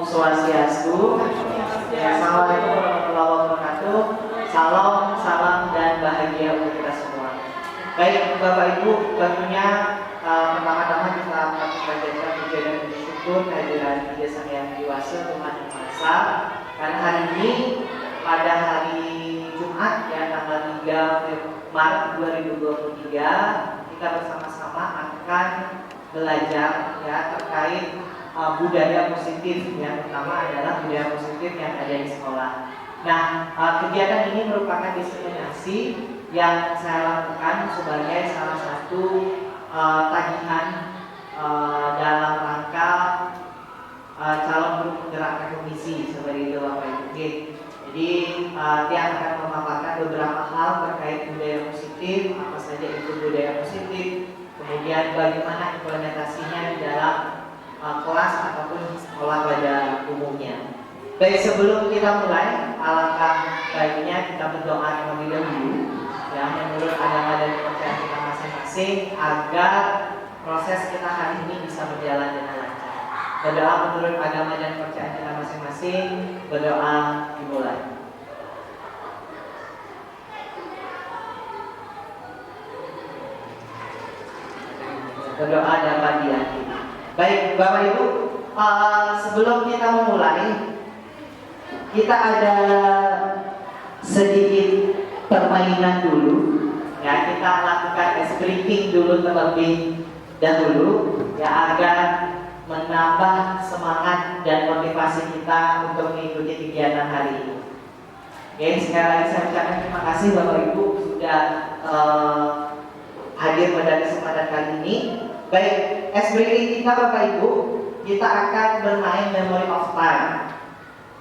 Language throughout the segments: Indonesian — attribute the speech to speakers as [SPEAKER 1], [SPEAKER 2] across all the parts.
[SPEAKER 1] Swastiastu. Ya, Assalamualaikum warahmatullahi wabarakatuh. Salam, salam dan bahagia untuk kita semua. Baik Bapak Ibu, tentunya pertama-tama kita panjatkan puja dan syukur kehadiran Yayasan yang dewasa Tuhan Yang Maha Esa. Karena hari ini pada hari Jumat ya tanggal 3 Maret 2023 kita bersama-sama akan belajar ya terkait budaya positif. Yang pertama adalah budaya positif yang ada di sekolah. Nah, kegiatan ini merupakan diseminasi yang saya lakukan sebagai salah satu tagihan dalam rangka calon guru penggerak akademisi seperti itu Bapak Ibu. Jadi dia akan memaparkan beberapa hal terkait budaya positif, apa saja itu budaya positif, kemudian bagaimana implementasinya di dalam kelas ataupun sekolah pada umumnya. Baik, sebelum kita mulai, alangkah baiknya kita berdoa terlebih dahulu ya menurut agama dan kepercayaan kita masing-masing agar proses kita hari ini bisa berjalan dengan lancar. Berdoa menurut agama dan kepercayaan kita masing-masing. Berdoa dimulai. Berdoa dapat diakhiri. Baik Bapak Ibu, sebelum kita memulai, kita ada sedikit permainan dulu. Ya, kita lakukan ice breaking dulu terlebih dahulu ya agar menambah semangat dan motivasi kita untuk mengikuti kegiatan hari ini. Oke, sekali lagi saya ucapkan terima kasih Bapak Ibu sudah hadir pada kesempatan kali ini. Baik, ice breaking kita Bapak Ibu, kita akan bermain memory of time.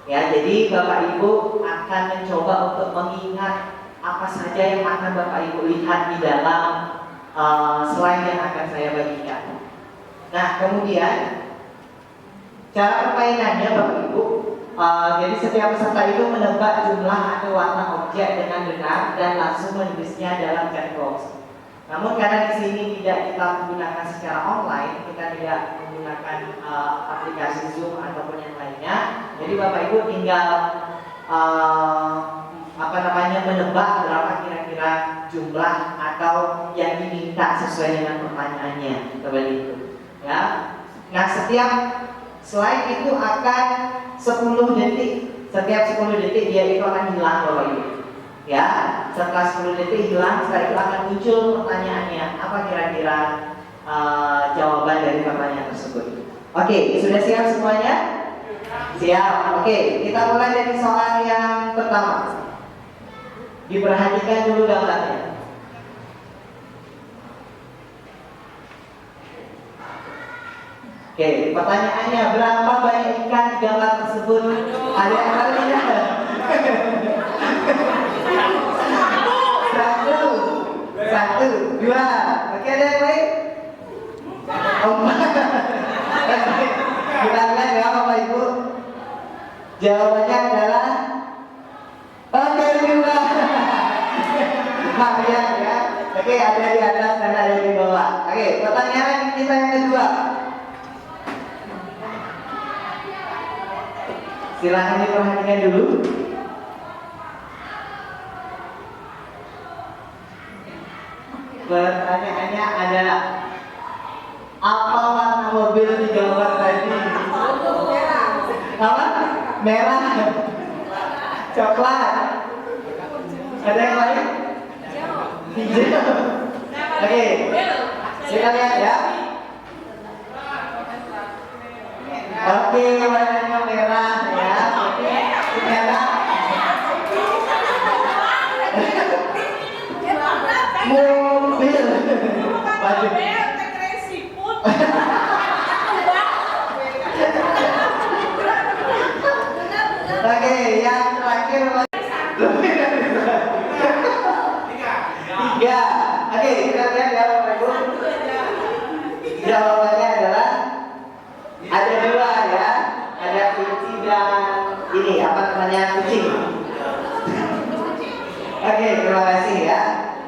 [SPEAKER 1] Ya, jadi Bapak Ibu akan mencoba untuk mengingat apa saja yang akan Bapak Ibu lihat di dalam slide yang akan saya bagikan. Nah, kemudian cara permainannya Bapak Ibu, jadi setiap peserta itu menebak jumlah atau warna objek dengan benar dan langsung menulisnya dalam chat box. Namun karena di sini tidak kita menggunakan secara online, kita tidak menggunakan aplikasi Zoom ataupun yang lainnya. Jadi Bapak Ibu tinggal menebak berapa kira-kira jumlah atau yang diminta sesuai dengan pertanyaannya, seperti itu. Ya. Nah, setiap slide itu akan 10 detik. Setiap 10 detik dia itu akan hilang Bapak Ibu. Ya, setelah 10 detik hilang, setelah itu akan muncul pertanyaannya. Apa kira-kira jawaban dari pertanyaan tersebut? Oke, sudah siap semuanya? Siap. Oke, kita mulai dari soal yang pertama. Diperhatikan dulu gambarnya. Oke, pertanyaannya berapa banyak ikan di gambar tersebut? Ada yang artinya? Satu, dua. Oke, ada yang lain? Kita lihat ya Bapak Ibu. Jawabannya adalah oke, dua. Ya. Oke, ada di atas dan ada di bawah. Oke, pertanyaan kita yang kedua. Silahkan diperhatikan dulu. Pertanyaannya adalah apa warna mobil di gambar tadi?
[SPEAKER 2] Merah.
[SPEAKER 1] Apa? Merah. Coklat. Ada yang lain? Hijau. Oke. Kita lihat ya. Oke, warnanya merah ya. Merah. Mobil. Baju. Oke, yang terakhir tiga. Oke, kita lihat ya Bapak Ibu. Jawabannya adalah ada dua ya. Ada kunci dan ini apa namanya kucing. Oke, terima kasih ya.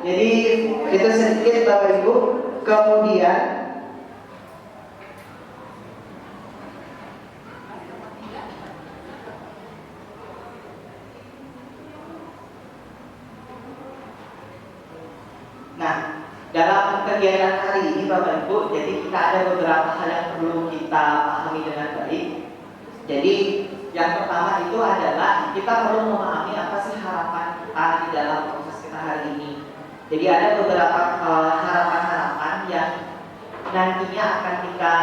[SPEAKER 1] Jadi itu sedikit Bapak Ibu. Kemudian Dalam kegiatan hari ini Bapak Ibu, jadi kita ada beberapa hal yang perlu kita pahami dengan baik. Jadi yang pertama itu adalah kita perlu memahami apa sih harapan kita di dalam proses kita hari ini. Jadi ada beberapa harapan-harapan yang nantinya akan kita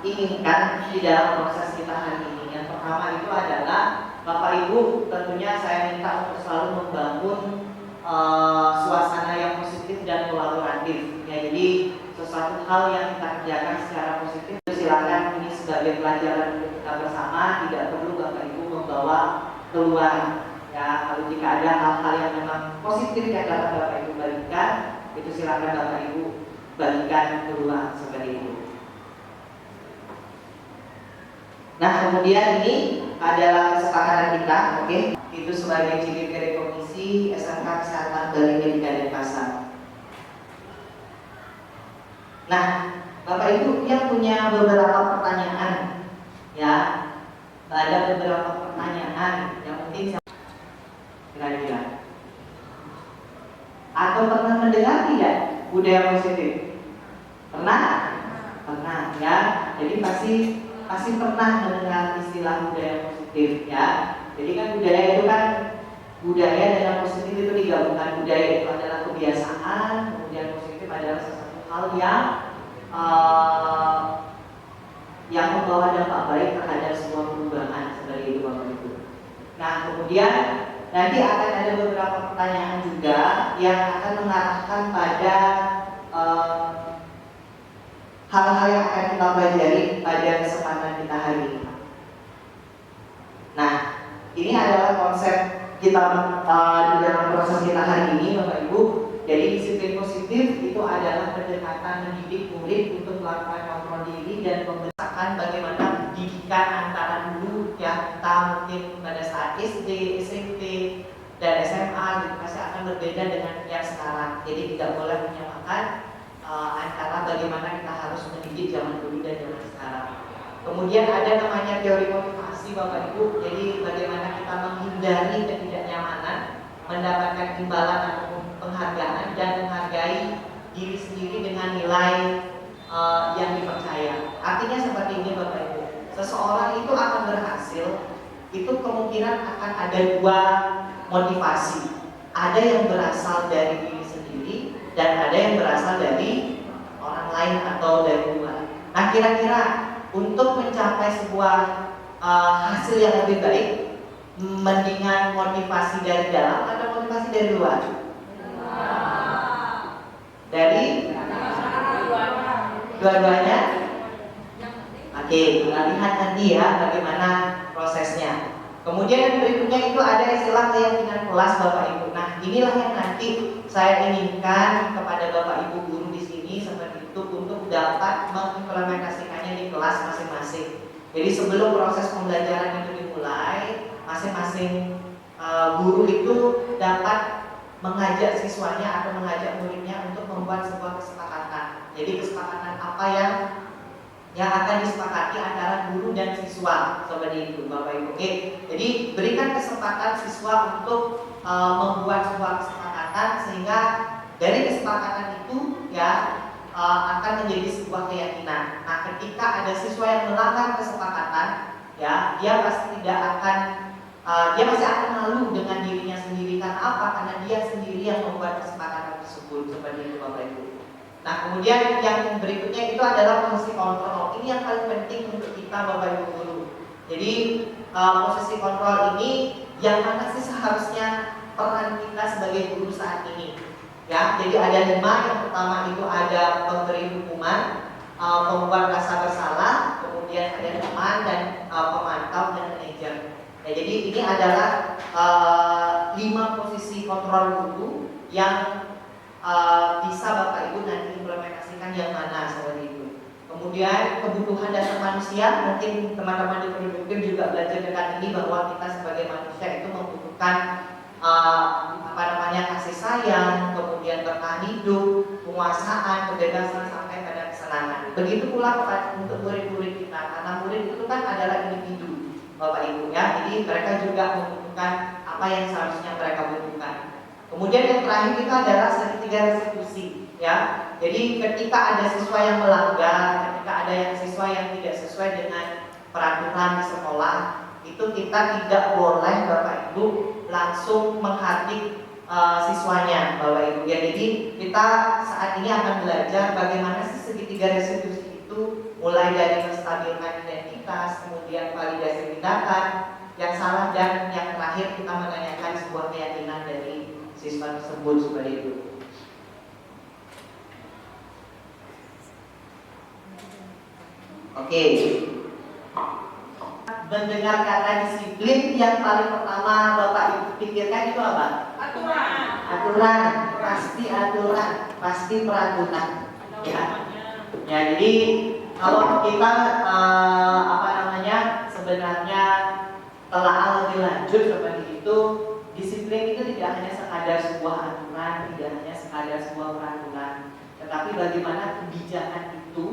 [SPEAKER 1] inginkan di dalam proses kita hari ini. Yang pertama itu adalah Bapak Ibu, tentunya saya minta untuk selalu membangun suasana yang positif dan kolaboratif. Ya, jadi sesuatu hal yang kita kerjakan secara positif, silakan ini sebagai pelajaran untuk kita bersama, tidak perlu Bapak Ibu membawa keluar. Ya, kalau jika ada hal-hal yang memang positif yang dapat Bapak Ibu bagikan, itu silakan Bapak Ibu bagikan keluar seperti itu. Nah, kemudian ini adalah kesepakatan kita, oke? Itu sebagai ciri dari Komisi SMK Kesehatan Bali Medika Denpasar. Nah, Bapak Ibu yang punya beberapa pertanyaan, ya, ada beberapa pertanyaan yang mungkin kira-kira atau pernah mendengar tidak budaya positif? Pernah? Pernah, ya. Jadi pasti pernah mendengar istilah budaya positif, ya. Jadi kan budaya itu kan budaya dengan positif itu digabungkan. Budaya itu adalah kebiasaan, kemudian positif adalah sesuatu hal yang membawa dampak baik terhadap sebuah perubahan seperti itu Bapak Ibu. Nah, kemudian nanti akan ada beberapa pertanyaan juga yang akan mengarahkan pada hal-hal yang akan kita pelajari pada kesempatan kita hari ini. Nah, ini adalah konsep kita di dalam proses kita hari ini Bapak Ibu. Jadi disiplin positif itu adalah pendekatan mendidik murid untuk melakukan kontrol diri dan pembesarkan bagaimana pendidikan antara dulu yang kita mungkin pada saat SD, SMP, dan SMA gitu pasti akan berbeda dengan yang sekarang. Jadi tidak boleh menyamakan antara bagaimana kita harus mendidik zaman dulu dan zaman sekarang. Kemudian ada namanya teori motivasi Bapak Ibu. Jadi bagaimana kita menghindari ketidaknyamanan, mendapatkan imbalan ataupun penghargaan dan menghargai diri sendiri dengan nilai yang dipercaya. Artinya seperti ini Bapak Ibu. Seseorang itu akan berhasil, itu kemungkinan akan ada dua motivasi. Ada yang berasal dari diri sendiri dan ada yang berasal dari orang lain atau dari luar. Nah, kira-kira untuk mencapai sebuah hasil yang lebih baik, mendingan motivasi dari dalam atau motivasi dari luar? Dari dua-duanya? Oke, kita lihat nanti ya bagaimana prosesnya. Kemudian yang berikutnya itu ada istilah keyakinan kelas Bapak Ibu. Nah, inilah yang nanti saya inginkan kepada Bapak Ibu guru di sini seperti itu untuk dapat mengimplementasikannya di kelas masing-masing. Jadi sebelum proses pembelajaran itu dimulai, masing-masing guru itu dapat mengajak siswanya atau mengajak muridnya untuk membuat sebuah kesepakatan. Jadi kesepakatan apa yang akan disepakati antara guru dan siswa seperti itu Bapak Ibu. Oke, jadi berikan kesempatan siswa untuk membuat sebuah kesepakatan sehingga dari kesepakatan itu ya akan menjadi sebuah keyakinan. Nah, ketika ada siswa yang melanggar kesepakatan, ya dia pasti tidak akan dia masih akan malu dengan dirinya sendiri. Karena apa? Karena dia sendiri yang membuat kesepakatan tersebut seperti itu Bapak Ibu. Nah, kemudian yang berikutnya itu adalah posisi kontrol. Ini yang paling penting untuk kita Bapak Ibu guru. Jadi posisi kontrol ini yang mana sih seharusnya peran kita sebagai guru saat ini? Ya, jadi ada 5. Yang pertama itu ada pemberi hukuman, pembuat rasa bersalah, kemudian ada teman dan pemantau dan manajer. Ya, jadi ini adalah 5 posisi kontrol guru yang bisa Bapak Ibu nanti implementasikan yang mana seperti itu. Kemudian kebutuhan dasar manusia, mungkin teman-teman di produktif juga belajar dengan ini bahwa kita sebagai manusia itu membutuhkan kasih sayang, kemudian bertahan hidup, penguasaan, kebebasan sampai pada kesenangan. Begitu pula untuk murid-murid kita, karena murid itu kan adalah individu Bapak Ibu ya. Jadi mereka juga membutuhkan apa yang seharusnya mereka butuhkan. Kemudian yang terakhir itu adalah segitiga restitusi. ya. Jadi ketika ada siswa yang melanggar, ketika ada siswa yang tidak sesuai dengan peraturan di sekolah, itu kita tidak boleh Bapak Ibu langsung menghardik siswanya Bapak Ibu ya. Jadi kita saat ini akan belajar bagaimana sih segitiga restitusi itu, mulai dari menstabilkan identitas, kemudian validasi tindakan yang salah, dan yang terakhir kita menanyakan sebuah keyakinan dari siswa tersebut seperti itu. Oke. Mendengar kata disiplin, yang paling pertama Bapak Ibu pikirkan itu apa?
[SPEAKER 2] Aturan.
[SPEAKER 1] Aturan, pasti aturan, pasti peraturan. Ya. Ya, jadi kalau kita sebenarnya telah lebih lanjut seperti itu, disiplin itu tidak hanya sekadar sebuah aturan, tidak hanya sekadar sebuah peraturan, tetapi bagaimana kebijakan itu,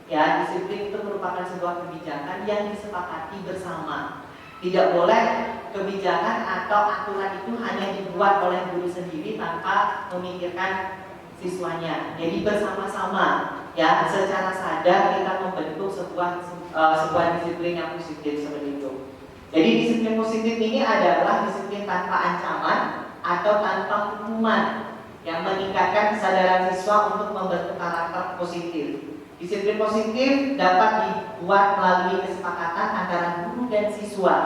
[SPEAKER 1] ya, disiplin itu merupakan sebuah kebijakan yang disepakati bersama. Tidak boleh kebijakan atau aturan itu hanya dibuat oleh guru sendiri tanpa memikirkan siswanya. Jadi bersama-sama, ya, secara sadar kita membentuk sebuah disiplin yang positif seperti itu. Jadi disiplin positif ini adalah disiplin tanpa ancaman atau tanpa hukuman yang meningkatkan kesadaran siswa untuk membentuk karakter positif. Disiplin positif dapat dibuat melalui kesepakatan antara guru dan siswa,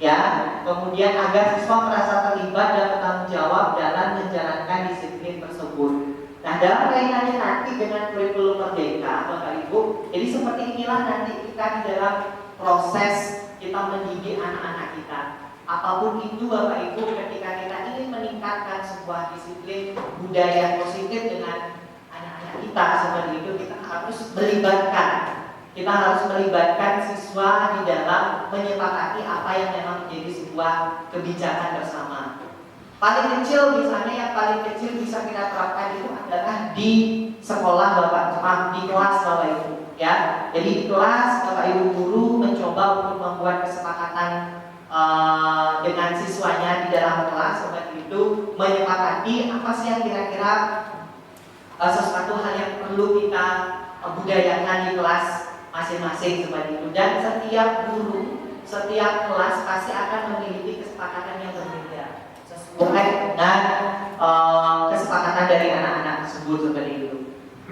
[SPEAKER 1] ya. Kemudian agar siswa merasa terlibat dan bertanggung jawab dalam menjalankan disiplin tersebut. Nah, dalam kaitannya nanti dengan kurikulum merdeka, Bapak Ibu, jadi seperti inilah nanti kita di dalam proses kita mendidik anak-anak kita. Apapun itu Bapak Ibu, ketika kita ingin meningkatkan sebuah disiplin budaya positif dengan anak-anak kita seperti itu, kita harus melibatkan siswa di dalam menyepakati apa yang memang menjadi sebuah kebijakan bersama. Paling kecil misalnya, yang paling kecil bisa kita terapkan itu adalah di sekolah di kelas Bapak Ibu, ya. Jadi di kelas Bapak Ibu guru mencoba untuk membuat kesepakatan dengan siswanya di dalam kelas seperti itu, menyepakati apa sih yang kira-kira sesuatu hal yang perlu kita budayakan di kelas masing-masing seperti itu. Dan setiap guru, setiap kelas pasti akan memiliki kesepakatan yang berbeda sesuai dengan kesepakatan dari anak-anak tersebut seperti itu.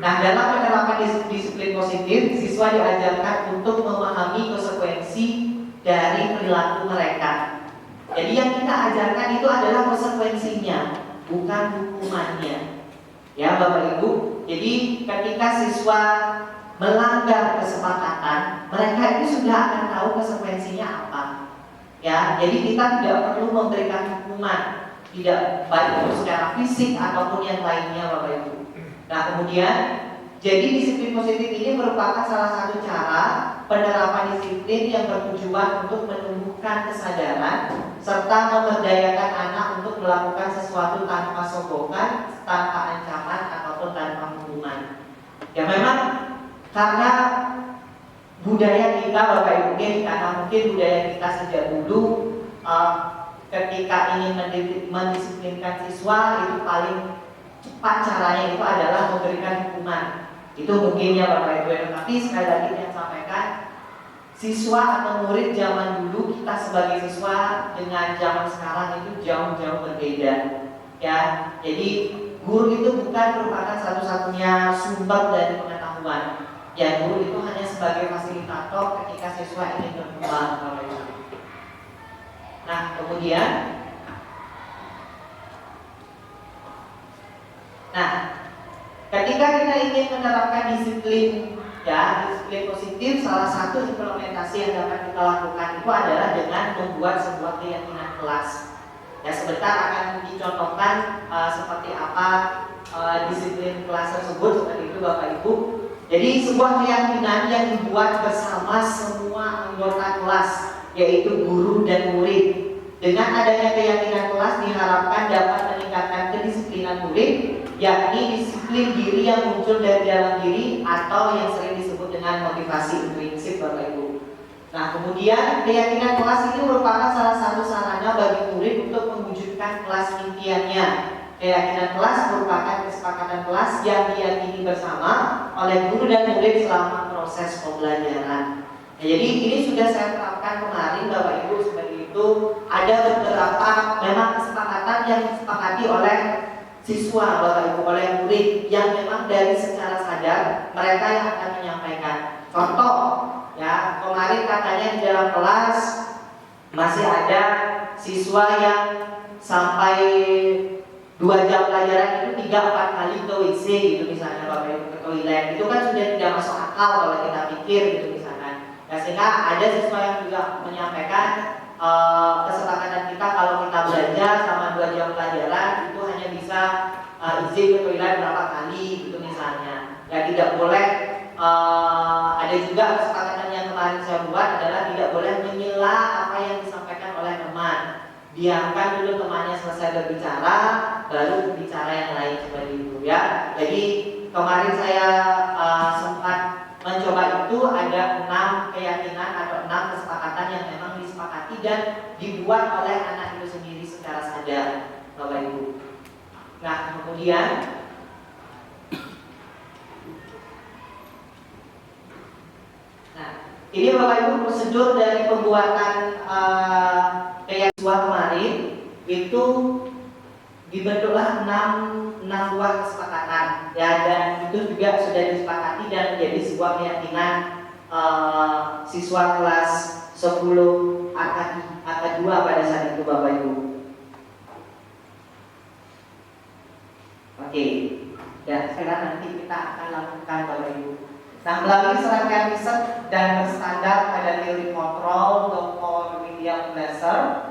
[SPEAKER 1] Nah, dalam penerapan disiplin positif, siswa diajarkan untuk memahami konsekuensi dari perilaku mereka. Jadi yang kita ajarkan itu adalah konsekuensinya, bukan hukumannya. Ya Bapak Ibu, jadi ketika siswa melanggar kesepakatan, mereka itu sudah akan tahu konsekuensinya apa. Ya, jadi kita tidak perlu memberikan hukuman, tidak baik itu secara fisik ataupun yang lainnya Bapak Ibu. Nah, kemudian jadi disiplin positif ini merupakan salah satu cara penerapan disiplin yang bertujuan untuk menumbuhkan kesadaran serta memberdayakan anak untuk melakukan sesuatu tanpa sogokan, tanpa ancaman ataupun tanpa hukuman. Ya memang karena budaya kita Bapak Ibu, karena mungkin budaya kita sejak dulu ketika ingin mendisiplinkan siswa itu paling cepat caranya itu adalah memberikan hukuman. Itu mungkin ya Bapak Ibu, tapi sekali lagi saya sampaikan, siswa atau murid zaman dulu, kita sebagai siswa dengan zaman sekarang itu jauh-jauh berbeda. Ya, jadi guru itu bukan merupakan satu-satunya sumber dari pengetahuan. Ya, guru itu hanya sebagai fasilitator ketika siswa ingin berkembang. Nah, kemudian, ketika kita ingin menerapkan disiplin, ya, disiplin positif, salah satu implementasi yang dapat kita lakukan itu adalah dengan membuat sebuah keyakinan kelas. Ya, sebentar akan dicontohkan seperti apa disiplin kelas tersebut seperti itu Bapak Ibu. Jadi sebuah keyakinan yang dibuat bersama semua anggota kelas, yaitu guru dan murid. Dengan adanya keyakinan kelas diharapkan dapat meningkatkan kedisiplinan murid, yakni disiplin diri yang muncul dari dalam diri atau yang sering disebut dengan motivasi intrinsik Bapak Ibu. Nah, kemudian keyakinan kelas ini merupakan salah satu sarana bagi murid untuk mewujudkan kelas impiannya, Keyakinan kelas merupakan kesepakatan kelas yang diyakini bersama oleh guru dan murid selama proses pembelajaran. Nah, jadi ini sudah saya terapkan kemarin Bapak Ibu, seperti itu ada beberapa memang kesepakatan yang disepakati oleh siswa Bapak Ibu, oleh murid yang memang dari secara sadar mereka yang akan menyampaikan. Contoh ya, kemarin katanya di dalam kelas masih ada siswa yang sampai 2 jam pelajaran itu 3-4 kali ke WC gitu misalnya Bapak Ibu, ke toilet. Itu kan sudah tidak masuk akal kalau kita pikir gitu misalnya. Ya, sehingga ada siswa yang juga menyampaikan kesepakatan kita kalau kita belajar selama 2 jam pelajaran itu hanya bisa izin ke toilet berapa kali gitu misalnya. Ya, tidak boleh ada juga kesepakatan yang kemarin saya buat adalah tidak boleh menyela apa yang disampaikan oleh teman. Biarkan dulu temannya selesai berbicara, baru bicara yang lain seperti itu ya. Jadi kemarin saya sempat mencoba itu ada 6 keyakinan atau 6 kesepakatan yang memang disepakati dan dibuat oleh anak itu sendiri secara sadar, Bapak Ibu. Nah kemudian ini Bapak Ibu prosedur dari pembuatan keyakinan kemarin itu dibentuklah 6 buah kesepakatan ya, dan itu juga sudah disepakati dan menjadi sebuah keyakinan siswa kelas 10 angka 2 pada saat itu Bapak Ibu. Oke, dan sekarang nanti kita akan lakukan Bapak Ibu. Nah, melalui serangkaian riset dan berstandar pada teori kontrol Dr. William Glasser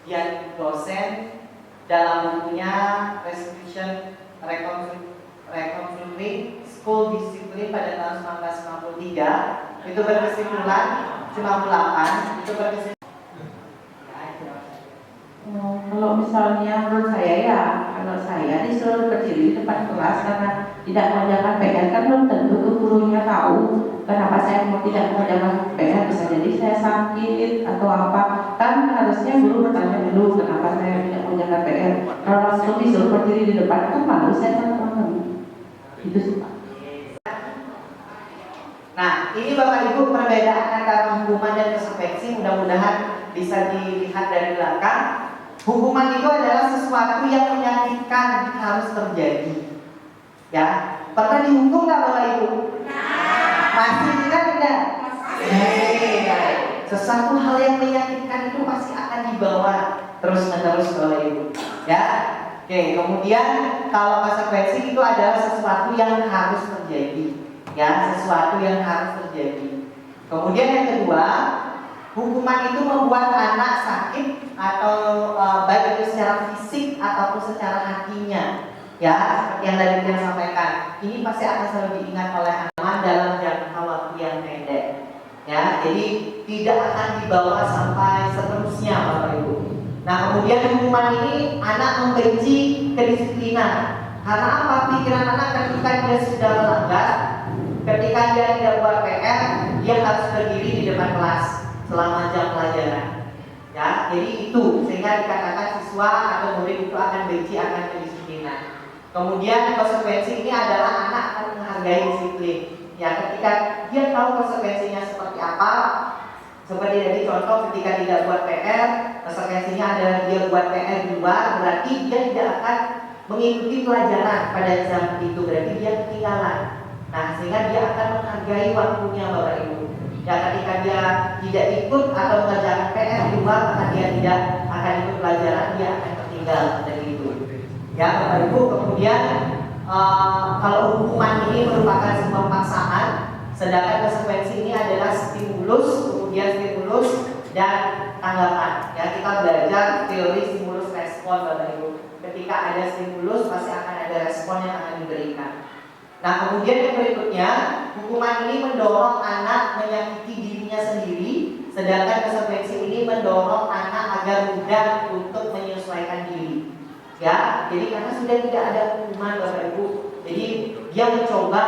[SPEAKER 1] yang dosen dalam bukunya Restitution Reconstructing School Discipline pada tahun 1993 itu berkesimpulan 98 itu berkesimpulan.
[SPEAKER 2] Kalau misalnya menurut saya ya, kalau saya disuruh berdiri di depan kelas karena tidak mengerjakan PR kan belum tentu gurunya tahu kenapa saya mau tidak mengerjakan PR. Bisa jadi saya sakit atau apa, kan harusnya guru bertanya dulu kenapa saya tidak mengerjakan PR. Kalau langsung disuruh berdiri di depan kan malu saya teman-teman. Itu sih Pak.
[SPEAKER 1] Nah ini Bapak Ibu perbedaan antara hukuman dan konsekuensi mudah-mudahan bisa dilihat dari belakang. Hukuman itu adalah sesuatu yang menyakitkan harus terjadi. Ya, pernah dihukum nggak Bapak Ibu? Masih tidak? Sesuatu hal yang menyakitkan itu pasti akan dibawa terus-menerus Bapak Ibu. Ya, oke. Kemudian kalau konsekuensi itu adalah sesuatu yang harus terjadi. Ya, sesuatu yang harus terjadi. Kemudian yang kedua, hukuman itu membuat anak sakit atau baik itu secara fisik ataupun secara hatinya. Ya, seperti yang tadi kita sampaikan, ini pasti akan selalu diingat oleh anak dalam jangka waktu yang pendek. Ya, jadi tidak akan dibawa sampai seterusnya, Bapak Ibu. Nah, kemudian hukuman ini anak membenci kedisiplinan. Karena apa? Pikiran anak ketika dia sudah melanggar, ketika dia tidak buat PR, dia harus berdiri di depan kelas selama jam pelajaran. Ya, jadi itu sehingga dikatakan siswa atau murid itu akan benci akan kedisiplinan. Kemudian konsekuensi ini adalah anak akan menghargai disiplin. Ya, ketika dia tahu konsekuensinya seperti apa, seperti tadi contoh ketika tidak buat PR, konsekuensinya adalah dia buat PR di luar, berarti dia tidak akan mengikuti pelajaran pada zaman itu, berarti dia ketinggalan. Nah, sehingga dia akan menghargai waktunya Bapak Ibu. Ya, ketika dia tidak ikut atau mengerjakan PR di luar, maka dia tidak akan ikut pelajaran, dia akan tertinggal dari itu. Ya, Bapak Ibu, kemudian kalau hukuman ini merupakan sebuah paksaan, sedangkan konsekuensi ini adalah stimulus, kemudian stimulus dan tanggapan. Ya, kita belajar teori stimulus respon Bapak Ibu. Ketika ada stimulus, pasti akan ada respon yang akan diberikan. Nah, kemudian yang berikutnya, hukuman ini mendorong anak menyakiti dirinya sendiri, sedangkan konsekuensi ini mendorong anak agar mudah untuk menyesuaikan diri. Ya, jadi karena sudah tidak ada hukuman Bapak Ibu, jadi dia mencoba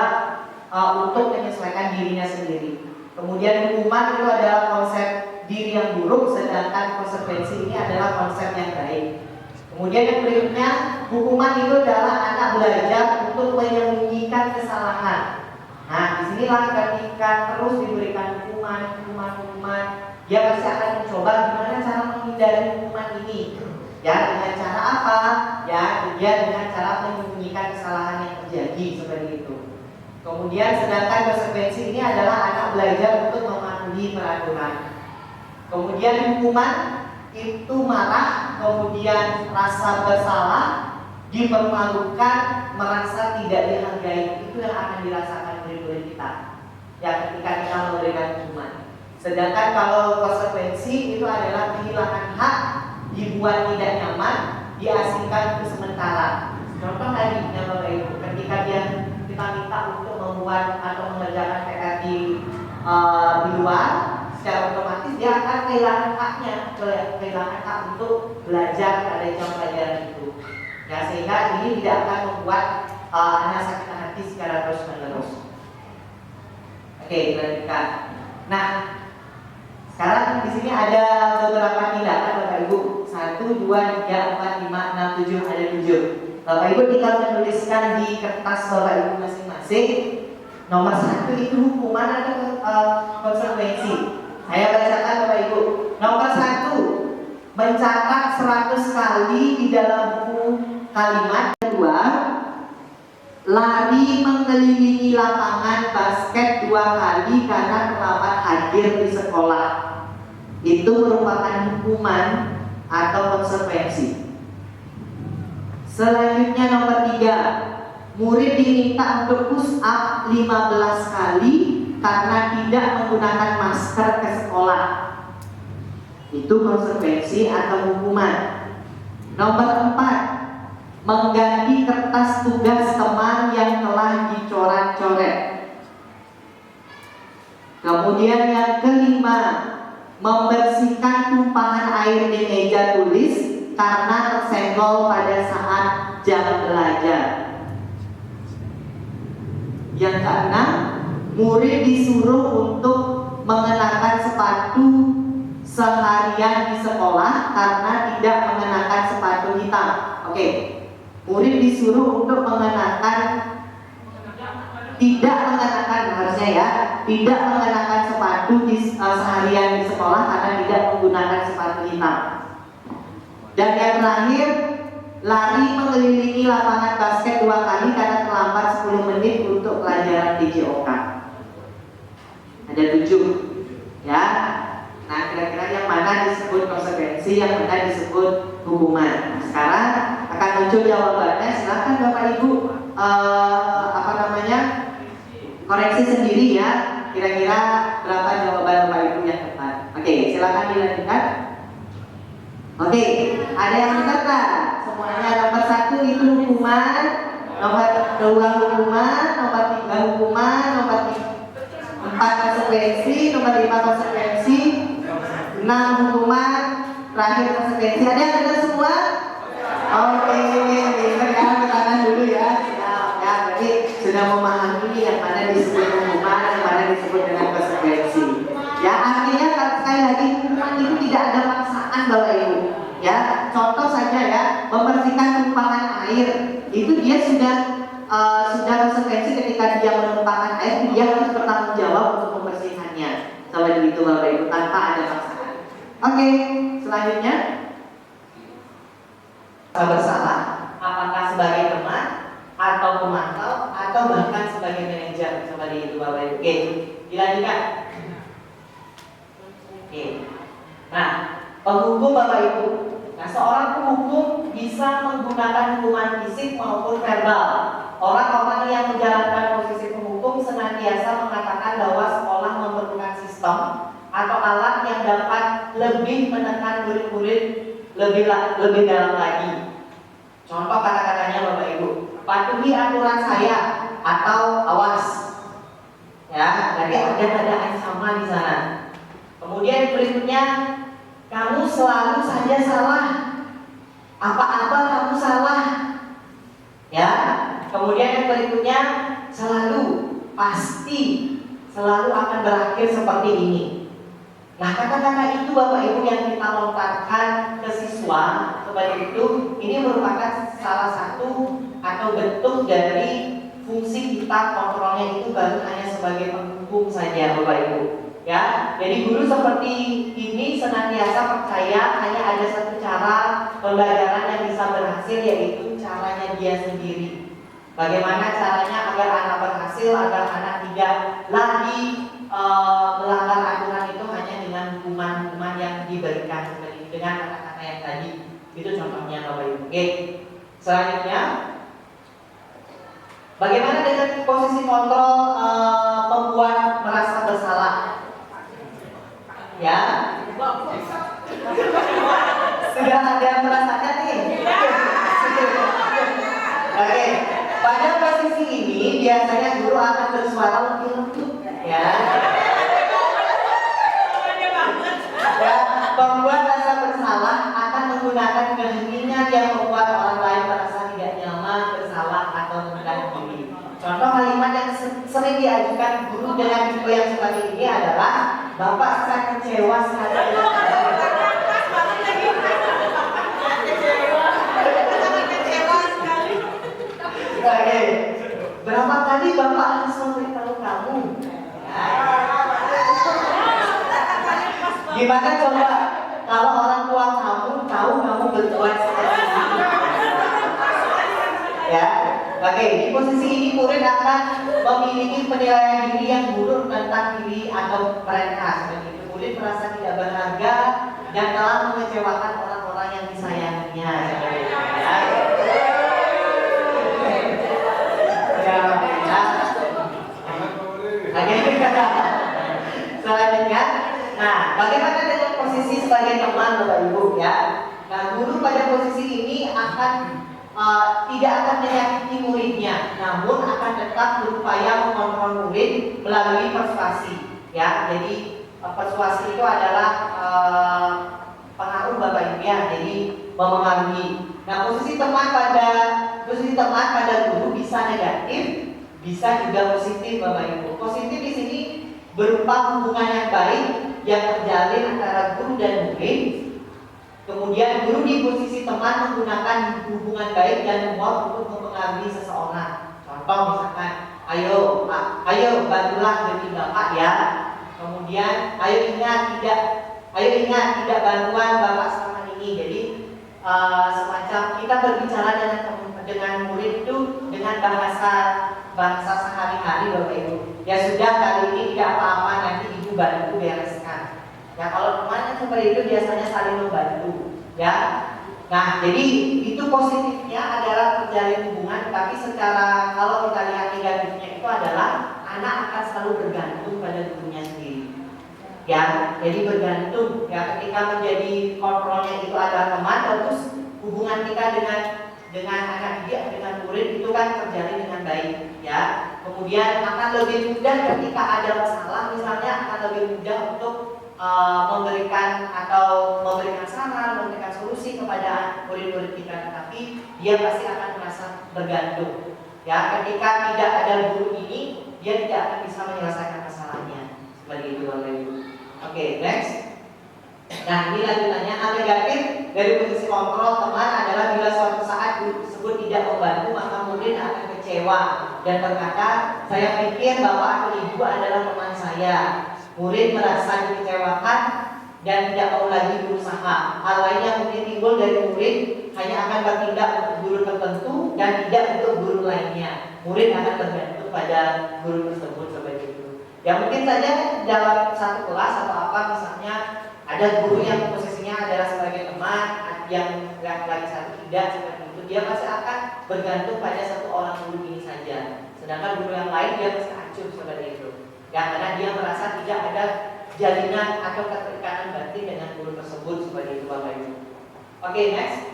[SPEAKER 1] untuk menyesuaikan dirinya sendiri. Kemudian hukuman itu adalah konsep diri yang buruk, sedangkan konsekuensi ini adalah konsep yang baik. Kemudian yang berikutnya, hukuman itu adalah anak belajar untuk menyembunyikan kesalahan. Nah, disinilah ketika terus diberikan hukuman, dia pasti akan mencoba gimana cara menghindari hukuman ini. Ya, dengan cara apa? Ya, dia dengan cara menyembunyikan kesalahan yang terjadi seperti itu. Kemudian sedangkan konsekuensi ini adalah anak belajar untuk mematuhi peraturan. Kemudian hukuman itu marah, kemudian rasa bersalah, dipermalukan, merasa tidak dihargai. Itu yang akan dirasakan murid-murid kita ya ketika kita memberikan hukuman. Sedangkan kalau konsekuensi itu adalah kehilangan hak, dibuat tidak nyaman, diasingkan untuk sementara. Contoh tadi yang Bapak Ibu, ketika kita minta untuk membuat atau mengerjakan PR di luar, secara otomatis dia akan kehilangan haknya, kehilangan hak untuk belajar pada jam pelajaran itu. Ya, sehingga ini tidak akan membuat anak sakit hati secara terus-menerus. Oke, dilanjutkan. Nah, sekarang di sini ada beberapa tindakan Bapak Ibu. 1, 2, 3, 4, 5, 6, 7, ada 7. Bapak Ibu tinggal menuliskan di kertas Bapak Ibu masing-masing. Nomor 1 itu hukuman atau konsekuensi. Saya bacakan Bapak Ibu. Nomor 1, mencatat 100 kali di dalam buku kalimat. 2, lari mengelilingi lapangan basket 2 kali karena terlambat hadir di sekolah. Itu merupakan hukuman atau konsekuensi. Selanjutnya nomor 3, murid diminta untuk push up 15 kali karena tidak menggunakan masker ke sekolah. Itu konsekuensi atau hukuman. Nomor 4, mengganti kertas tugas teman yang telah dicoret-coret. Kemudian yang kelima, membersihkan tumpahan air di meja tulis karena tersenggol pada saat jam belajar. Yang keenam, murid disuruh untuk mengenakan sepatu seharian di sekolah karena tidak mengenakan sepatu hitam. Oke, murid disuruh untuk tidak mengenakan harusnya ya, tidak mengenakan sepatu seharian di sekolah karena tidak menggunakan sepatu hitam. Dan yang terakhir, lari mengelilingi lapangan basket 2 kali karena terlambat 10 menit untuk pelajaran DJOK. Ada 7 ya. Nah, kira-kira yang mana disebut konsekuensi, yang mana disebut hukuman. Nah, sekarang akan muncul jawabannya. Silakan Bapak Ibu koreksi sendiri ya. Kira-kira berapa jawaban Bapak Ibu yang tepat. Oke, silakan dilanjutkan. Oke, ada yang benar tak? Semuanya. Nomor 1 itu hukuman, nomor 2 hukuman, nomor 3 hukuman, nomor 4 konsekuensi, nomor 5 konsekuensi, 6 hukuman, terakhir konsekuensi. Ada yang benar semua? Oke, benar ya, bertahan dulu ya. Ya, berarti sudah memahami yang mana disebut hukuman, yang mana disebut dengan konsekuensi. Ya, artinya sekali lagi hukuman itu tidak ada paksaan Bapak Ibu. Ya, contoh saja ya, membersihkan tumpahan air itu dia sudah konsekuensi ketika dia menumpahkan air, dia harus bertanggung jawab untuk membersihkannya. Seperti itu Bapak Ibu, tanpa ada paksaan. Oke, selanjutnya bersalah, apakah sebagai teman atau pemantau atau bahkan sebagai manajer, seperti itu Bapak Ibu. Oke, dilanjutkan. Oke. Nah, penghukum Bapak Ibu. Nah, seorang penghukum bisa menggunakan hukuman fisik maupun verbal. Orang-orang yang menjalankan posisi penghukum senantiasa mengatakan bahwa sekolah memerlukan sistem atau alat yang dapat lebih menekan murid-murid lebih dalam lagi. Contoh kata-katanya Bapak Ibu, patuhi aturan saya atau awas. Ya, jadi ada ancaman di sana. Kemudian berikutnya, kamu selalu saja salah. Apa-apa kamu salah. Ya. Kemudian yang berikutnya, selalu, pasti, selalu akan berakhir seperti ini. Nah, kata-kata itu Bapak Ibu yang kita lontarkan ke siswa, seperti itu. Ini merupakan salah satu atau bentuk dari fungsi kita kontrolnya itu baru hanya sebagai pendukung saja, Bapak Ibu. Ya, jadi guru seperti ini senantiasa percaya hanya ada satu cara pembelajaran yang bisa berhasil, yaitu caranya dia sendiri. Bagaimana caranya agar anak berhasil, agar anak tidak lagi melanggar aturan itu hanya dengan hukuman-hukuman yang diberikan seperti itu, dengan kata-kata yang tadi. Itu contohnya, Bapak Ibu. Oke. Selanjutnya, bagaimana dengan posisi kontrol membuat merasa bersalah? Ya, sudah ada yang merasakan nih? Oke, pada posisi ini biasanya guru akan bersuara lebih lembut, ya. Ya, membuat rasa bersalah akan menggunakan kehendak yang membuat orang lain merasa tidak nyaman, bersalah atau merendah diri. Contoh kalimat yang sering diajukan guru dengan tipe yang seperti ini adalah, Bapak sangat kecewa sekali dengan Oke, berapa kali Bapak harus memberitahu kamu? Gimana coba kalau orang tua kamu tahu kamu berbuat seperti ini? Ya, oke. Di posisi ini murid akan memiliki penilaian diri yang buruk tentang diri atau mereka. Seperti itu, murid merasa tidak berharga dan telah mengecewakan orang-orang yang disayanginya. Selanjutnya, nah, bagaimana dengan posisi sebagai teman, Bapak Ibu, ya? Nah, guru pada posisi ini akan tidak akan menyakiti muridnya, namun akan tetap berupaya mengontrol murid melalui persuasi, ya. Jadi persuasi itu adalah pengaruh, Bapak Ibu, ya. Jadi memengaruhi. Nah, posisi teman pada guru bisa negatif, bisa juga positif, Bapak Ibu. Positif di sini berupa hubungan yang baik yang terjalin antara guru dan murid. Kemudian guru di posisi teman menggunakan hubungan baik dan humor untuk mempengaruhi seseorang. Contoh misalkan, ayo bantulah demi Bapak ya. Kemudian ayo ingat tidak bantuan Bapak selama ini. Jadi semacam kita berbicara dengan murid itu dengan bahasa sehari-hari, Bapak Ibu. Ya sudah, kali ini tidak apa-apa, nanti Ibu bantu bereskan. Ya, kalau teman seperti itu biasanya saling membantu, ya. Nah, jadi itu positifnya adalah terjalin hubungan, tapi secara kalau kita lihat negatifnya itu adalah anak akan selalu bergantung pada gurunya sendiri. Ya, jadi bergantung. Ya, ketika menjadi kontrolnya itu adalah teman, terus hubungan kita dengan anak didik, dengan murid itu kan terjalin dengan baik, ya. Kemudian akan lebih mudah ketika ada masalah, misalnya akan lebih mudah untuk memberikan saran, memberikan solusi kepada murid-murid kita, tapi dia pasti akan merasa bergantung. Ya, ketika tidak ada guru ini, dia tidak akan bisa menyelesaikan masalahnya. Seperti itu, Bapak Ibu. Oke, next. Nah, ini lanjutannya. Hal negatif dari posisi kontrol teman adalah bila suatu saat guru tersebut tidak membantu, maka murid akan kecewa dan berkata, saya pikir Bapak atau Ibu adalah teman saya. Murid merasa dikecewakan dan tidak mau lagi berusaha. Hal lain yang mungkin timbul dari murid hanya akan bertindak untuk guru tertentu dan tidak untuk guru lainnya. Murid akan bergantung pada guru tersebut seperti itu. Ya, mungkin saja dalam satu kelas atau apa, misalnya ada guru yang posisinya adalah sebagai teman, yang lagi satu tidak seperti itu, dia pasti akan bergantung pada satu orang guru ini saja. Sedangkan guru yang lain dia pasti acuh seperti itu. Ya, karena dia merasa tidak ada jalinan atau keterikatan batin dengan guru tersebut seperti itu, Bapak Ibu. Oke, next.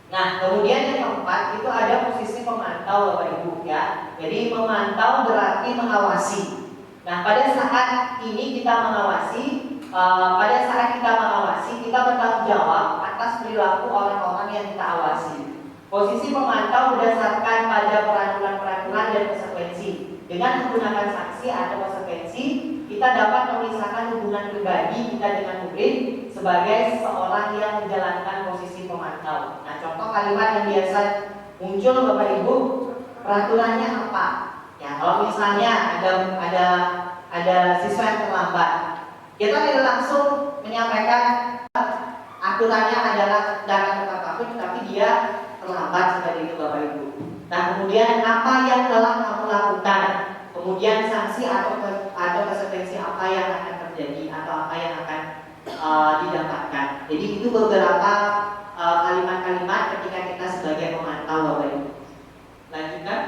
[SPEAKER 1] Nah, kemudian yang keempat itu ada posisi pemantau, Bapak Ibu, ya. Jadi memantau berarti mengawasi. Nah, pada saat ini kita mengawasi, kita bertanggung jawab atas perilaku orang-orang yang kita awasi. Posisi pemantau berdasarkan pada peraturan-peraturan dan konsekuensi. Dengan menggunakan sanksi atau konsekuensi, kita kita dapat memisahkan hubungan pribadi kita dengan murid sebagai seorang yang menjalankan posisi pemantau. Nah, contoh kalimat yang biasa muncul Bapak Ibu, peraturannya apa? Ya, kalau misalnya ada siswa yang terlambat, kita tidak langsung menyampaikan aturannya adalah dalam kata tapi dia terlambat seperti itu Bapak Ibu. Nah, kemudian apa yang telah kamu lakukan? Kemudian sanksi atau konsekuensi apa yang akan terjadi atau apa yang akan didapatkan. Jadi itu beberapa kalimat-kalimat ketika kita sebagai pemantau Bapak Ibu. Lanjutkan.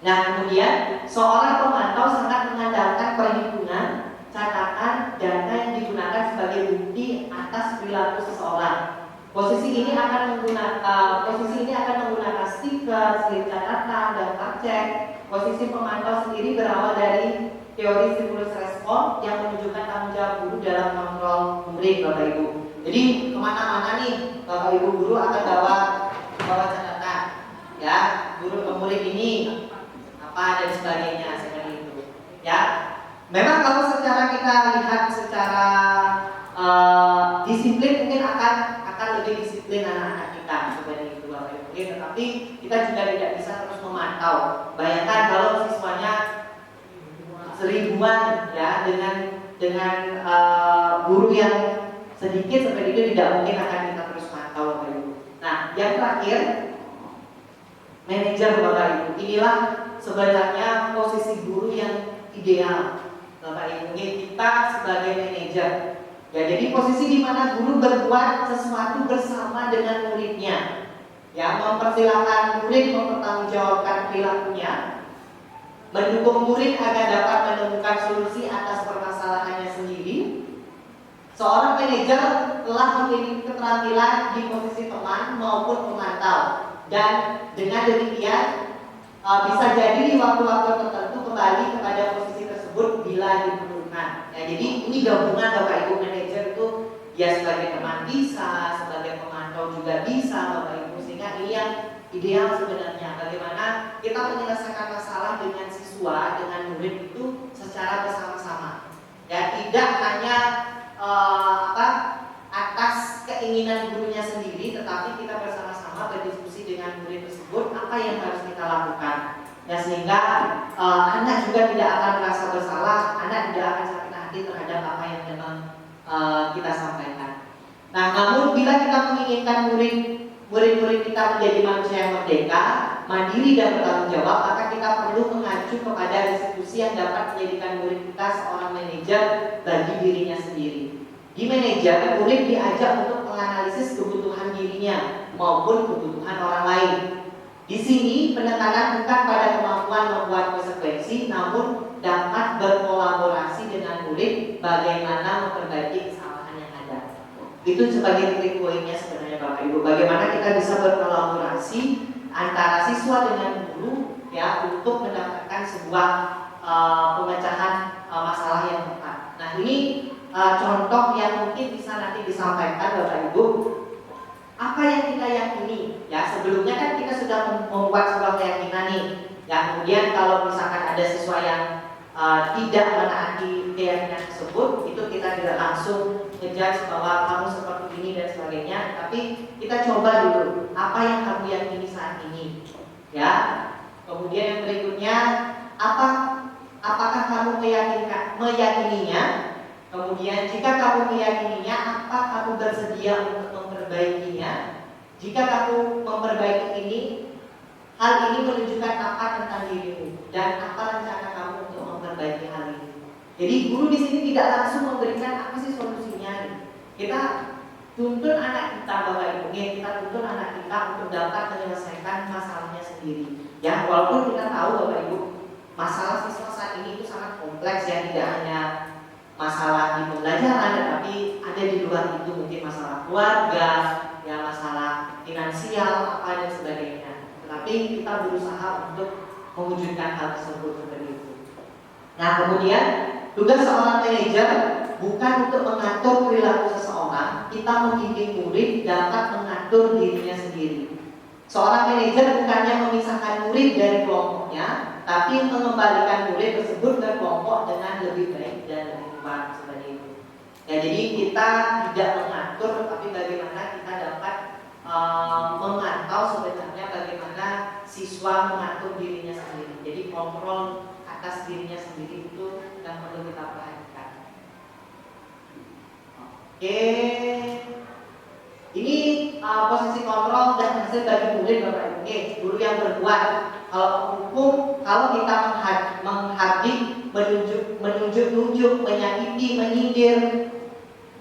[SPEAKER 1] Nah, kemudian seorang pemantau sangat mengandalkan perhitungan, catatan, data yang digunakan sebagai bukti atas perilaku seseorang. Posisi ini akan menggunakan stiker, slip catatan, daftar cek. Posisi pemantau sendiri berawal dari teori stimulus respon yang menunjukkan tanggung jawab guru dalam mengontrol murid Bapak Ibu. Jadi kemana-mana nih Bapak Ibu guru akan bawa catatan, ya guru ke murid ini apa dan sebagainya seperti itu. Ya, memang kalau secara kita lihat secara disiplin mungkin akan lebih disiplin anak-anak kita seperti itu Bapak Ibu. Tetapi kita juga tidak bisa terus memantau. Bayangkan kalau siswanya seribuan ya dengan guru yang sedikit seperti itu tidak mungkin akan kita terus mantau Bapak Ibu. Nah, yang terakhir manajer Bapak Ibu. Inilah sebenarnya posisi guru yang ideal Bapak Ibu. Kita sebagai manajer. Ya, jadi posisi di mana guru berbuat sesuatu bersama dengan muridnya. Ya, mempersilahkan murid mempertanggungjawabkan perilakunya, mendukung murid agar dapat menemukan solusi atas permasalahannya sendiri. Seorang manajer telah memiliki keterampilan di posisi teman maupun pemantau, dan dengan demikian bisa jadi di waktu-waktu tertentu kembali kepada posisi tersebut bila diperlukan. Ya, jadi ini gabungan Bapak Ibu. Manajer itu ya sebagai teman bisa, sebagai pemantau juga bisa Bapak Ibu, sehingga ini yang ideal sebenarnya. Bagaimana kita menyelesaikan masalah dengan siswa, dengan murid itu secara bersama-sama. Ya, tidak hanya atas keinginan gurunya sendiri, tetapi kita bersama-sama berdiskusi dengan murid tersebut apa yang harus kita lakukan. Ya, sehingga anak juga tidak akan merasa bersalah, anak tidak akan sakit hati terhadap apa yang memang kita sampaikan. Nah, namun bila kita menginginkan murid-murid kita menjadi manusia yang merdeka, mandiri dan bertanggung jawab, maka kita perlu mengacu kepada institusi yang dapat menjadikan murid kita seorang manajer bagi dirinya sendiri. Di manajer, murid diajak untuk menganalisis kebutuhan dirinya maupun kebutuhan orang lain. Di sini penekanan bukan pada kemampuan membuat konsekuensi, namun dapat berkolaborasi dengan murid bagaimana memperbaiki kesalahan yang ada. Itu sebagai titik poinnya sebenarnya Bapak Ibu. Bagaimana kita bisa berkolaborasi antara siswa dengan guru ya untuk mendapatkan sebuah pemecahan masalah yang tepat. Nah, ini contoh yang mungkin bisa nanti disampaikan Bapak Ibu. Apa yang kita yakini? Ya, sebelumnya kan kita sudah membuat sebuah keyakinan nih. Ya, kemudian kalau misalkan ada siswa yang tidak menaati keyakinan tersebut, itu kita tidak langsung ngejudge bahwa kamu seperti ini dan sebagainya. Tapi kita coba dulu apa yang kamu yakini saat ini. Ya. Kemudian yang berikutnya, apakah kamu meyakininya? Kemudian jika kamu meyakininya, apa kamu bersedia untuk memperbaikinya? Jika kamu memperbaiki ini, hal ini menunjukkan apa tentang dirimu dan apa rencana kamu untuk memperbaiki hal ini. Jadi guru di sini tidak langsung memberikan apa sih solusinya. Kita tuntun anak kita Bapak Ibu, kita tuntun anak kita untuk dapat menyelesaikan masalahnya sendiri. Ya, walaupun kita tahu Bapak Ibu, masalah siswa saat ini itu sangat kompleks ya, tidak hanya masalah di pembelajaran, tetapi ada di luar itu, mungkin masalah keluarga, ya masalah finansial, apa dan sebagainya. Tetapi kita berusaha untuk mewujudkan hal tersebut seperti itu. Nah, kemudian tugas seorang manajer bukan untuk mengatur perilaku seseorang, kita membimbing murid dapat mengatur dirinya sendiri. Seorang manajer bukannya memisahkan murid dari kelompoknya, tapi mengembalikan murid tersebut ke kelompok dengan lebih baik dan lebih cepat seperti itu. Ya, jadi kita tidak mengatur, tapi bagaimana kita dapat memantau sebenarnya bagaimana siswa mengatur dirinya sendiri. Jadi kontrol atas dirinya sendiri itu yang perlu kita perhatikan. Oke, ini posisi kontrol dan hasil bagi murid Bapak Ibu. Oke, guru yang berbuat. Kalau hukum, kalau kita menghadik, menunjuk, menyakiti, menyindir,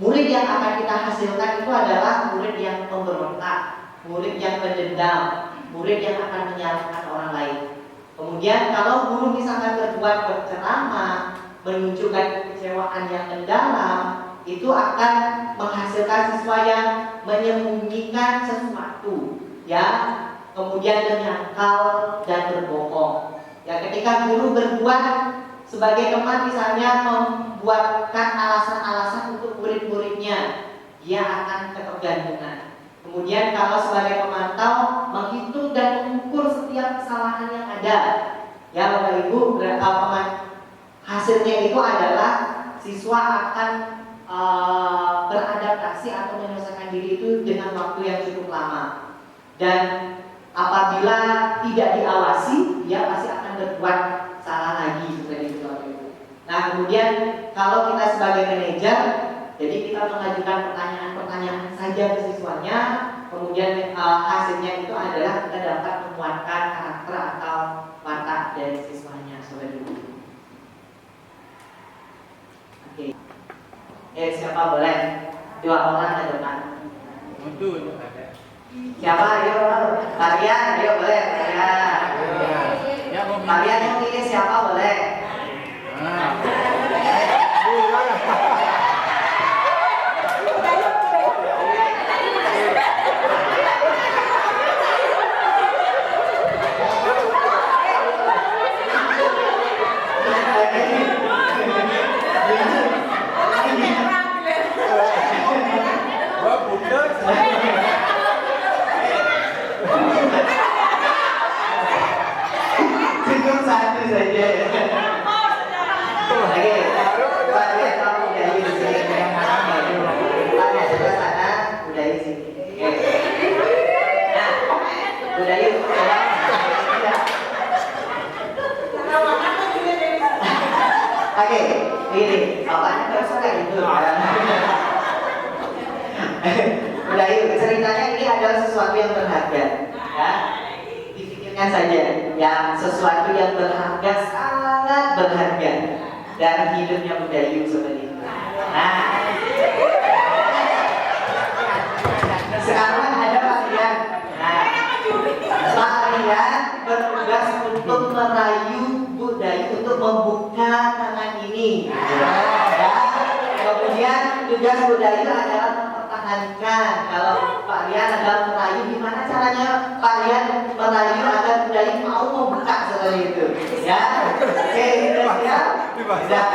[SPEAKER 1] murid yang akan kita hasilkan itu adalah murid yang pemberontak, murid yang pendendam, murid yang akan menyalahkan orang lain. Kemudian kalau guru misalkan berbuat berceramah, menunjukkan kekecewaan yang mendalam, itu akan menghasilkan siswa yang menyembunyikan sesuatu, ya, kemudian menyangkal dan berbohong. Ya, ketika guru berbuat sebagai teman misalnya membuatkan alasan-alasan untuk murid-muridnya, dia akan ketergantungan. Kemudian kalau sebagai pemantau menghitung dan mengukur setiap kesalahan yang ada. Ya Bapak Ibu, hasilnya itu adalah siswa akan beradaptasi atau menyelesaikan diri itu dengan waktu yang cukup lama. Dan apabila tidak diawasi, dia pasti akan berbuat salah lagi seperti itu Bapak Ibu. Nah kemudian kalau kita sebagai manajer, jadi kita mengajukan pertanyaan-pertanyaan saja ke siswanya, kemudian hasilnya itu adalah kita dapat menguatkan karakter atau watak dari siswanya seperti itu. Oke. Siapa boleh? 2 orang ke depan. Siapa? Ayo, kalian, ayo boleh, kalian. Kalian yang pilih siapa boleh? Cukup satu saja. Oke, Pak lihat kamu udah di sini. Pak lihat sebelah sana udah di sini. Nah, udah yuk. Oke, ini bapaknya terus kayak gitu. Udah yuk, ceritanya ini adalah sesuatu yang berharga, ya. Dipikirkan saja, yang sesuatu yang berharga, sangat berharga dari hidupnya Budayu seperti itu. Nah, sekarang ada Pak Rian. Nah, Pak Rian bertugas untuk merayu Budayu untuk membuka tangan ini. Ya. Kemudian tugas Budayu adalah mempertahankan. Kalau Pak Rian adalah merayu, gimana caranya Pak Rian merayu agar Budayu mau membuka seperti itu? Ya, oke, sudah siap? Sudah.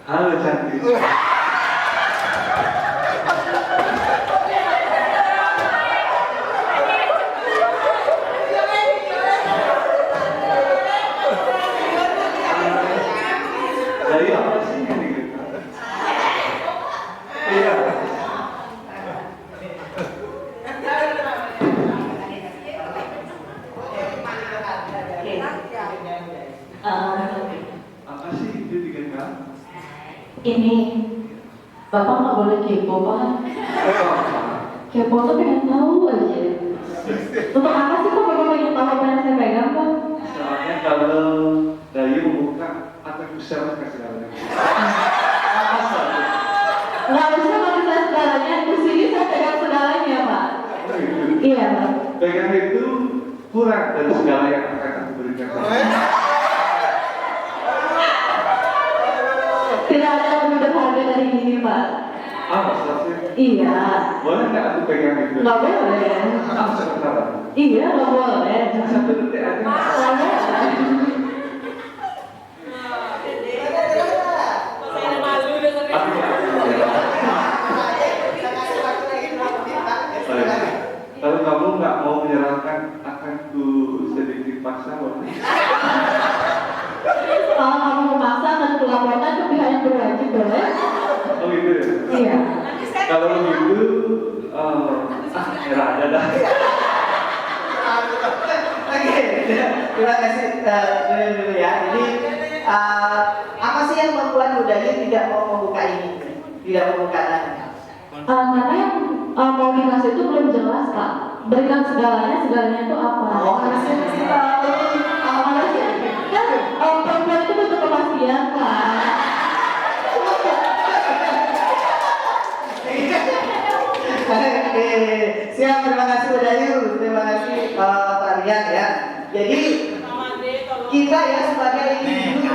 [SPEAKER 3] Halo cantik. Dari apa sih ini? Iya. Apa sih itu digenggam?
[SPEAKER 2] Ini Bapak nggak boleh kepo Pak. Kepo tuh pengen tahu aja. Untuk apa sih Pak Bapak pengen tahu apa yang saya pegang Pak?
[SPEAKER 3] Soalnya kalau Dayu membuka atau bisa kasih segalanya. Apa saja?
[SPEAKER 2] Nggak usah pakai saya segalanya. Di sini saya pegang segalanya Pak. Iya Pak.
[SPEAKER 3] Pegang itu kurang dari segala yang akan aku berikan.
[SPEAKER 2] Tidak ada yang lebih berharga dari ini Pak.
[SPEAKER 3] Apa saja?
[SPEAKER 2] Iya.
[SPEAKER 3] Boleh nggak aku pegang itu?
[SPEAKER 2] Nggak boleh.
[SPEAKER 3] Apa sebentar?
[SPEAKER 2] Iya nggak boleh.
[SPEAKER 3] Satu detik aja.
[SPEAKER 2] Nggak boleh.
[SPEAKER 3] Kalau kamu nggak mau menyerahkan Oh gitu ya.
[SPEAKER 2] Iya.
[SPEAKER 3] Kalau begitu, era aja dah.
[SPEAKER 1] Oke, terima kasih dulu ya. Jadi apa sih yang membuat Budayu tidak mau membuka ini, tidak membuka tangannya?
[SPEAKER 2] Karena yang mau dikasih itu belum jelas Kak. Berikan segalanya itu apa?
[SPEAKER 1] Oh, harusnya mesti tahu.
[SPEAKER 2] Harusnya kan perempuan itu butuh kepastian Kak.
[SPEAKER 1] Oke, siap, terima kasih Budayu, terima kasih Pak Rian ya. Jadi kita ya sebagai individu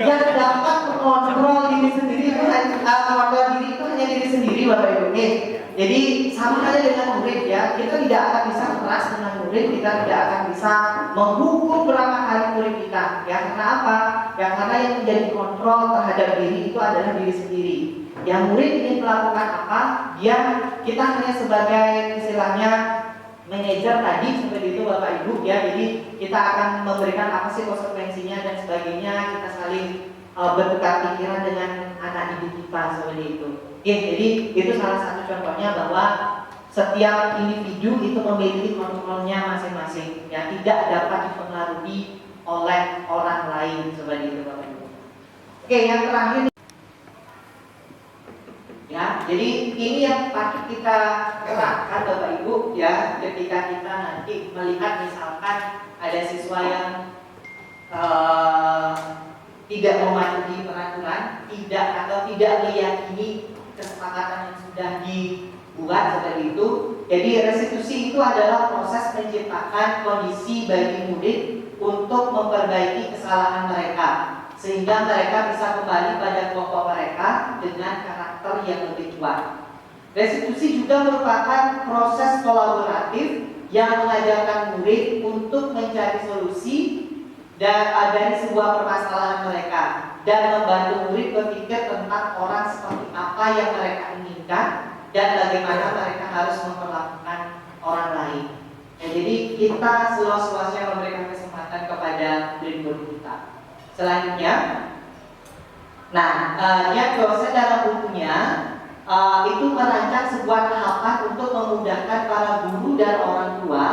[SPEAKER 1] yang dapat mengontrol diri sendiri itu mengontrol diri itu hanya diri sendiri Bapak Ibu. Jadi sama halnya dengan murid ya, kita tidak akan bisa keras dengan murid, kita tidak akan bisa menghukum berapa kali murid kita. Ya karena apa? Ya karena yang menjadi kontrol terhadap diri itu adalah diri sendiri. Yang murid ingin melakukan apa? Dia kita hanya sebagai istilahnya manajer tadi seperti itu Bapak Ibu ya. Jadi kita akan memberikan apa sih konsekuensinya dan sebagainya. Kita saling bertukar pikiran dengan anak didik kita seperti itu. Oke, jadi itu salah satu contohnya bahwa setiap individu itu memiliki kontrolnya masing-masing ya, tidak dapat dipengaruhi oleh orang lain seperti itu Bapak Ibu. Oke, yang terakhir ya, jadi ini yang patut kita terapkan Bapak Ibu ya, ketika kita nanti melihat misalkan ada siswa yang tidak mematuhi peraturan, tidak meyakini kesepakatan yang sudah dibuat seperti itu. Jadi restitusi itu adalah proses menciptakan kondisi bagi murid untuk memperbaiki kesalahan mereka, sehingga mereka bisa kembali pada kelompok mereka dengan karakter yang lebih kuat. Restitusi juga merupakan proses kolaboratif yang mengajarkan murid untuk mencari solusi dari sebuah permasalahan mereka dan membantu murid berpikir tentang orang seperti apa yang mereka inginkan dan bagaimana mereka harus memperlakukan orang lain. Ya, jadi kita seluas-luasnya memberikan kesempatan kepada murid-murid kita. Selanjutnya, yang dosen dalam bukunya itu merancang sebuah tahapan untuk memudahkan para guru dan orang tua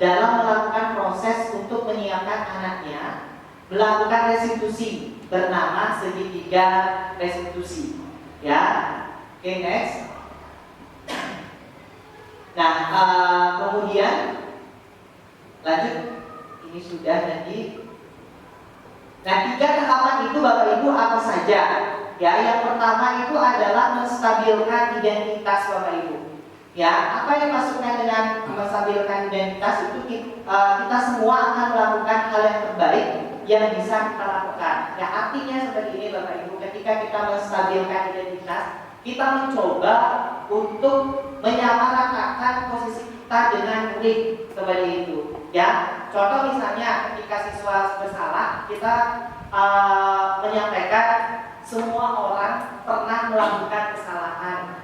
[SPEAKER 1] dalam melakukan proses untuk menyiapkan anaknya melakukan restitusi bernama segitiga restitusi. Ya, oke, next. Nah, kemudian lanjut, ini sudah tadi. Nah, 3 tahapan itu Bapak Ibu apa saja? Ya, yang pertama itu adalah menstabilkan identitas Bapak Ibu. Ya, apa yang maksudnya dengan menstabilkan identitas itu kita semua akan melakukan hal yang terbaik yang bisa kita lakukan. Ya, artinya seperti ini Bapak Ibu, ketika kita menstabilkan identitas, kita mencoba untuk menyamaratakan posisi kita dengan murid seperti itu. Ya, contoh misalnya ketika siswa bersalah, kita menyampaikan semua orang pernah melakukan kesalahan.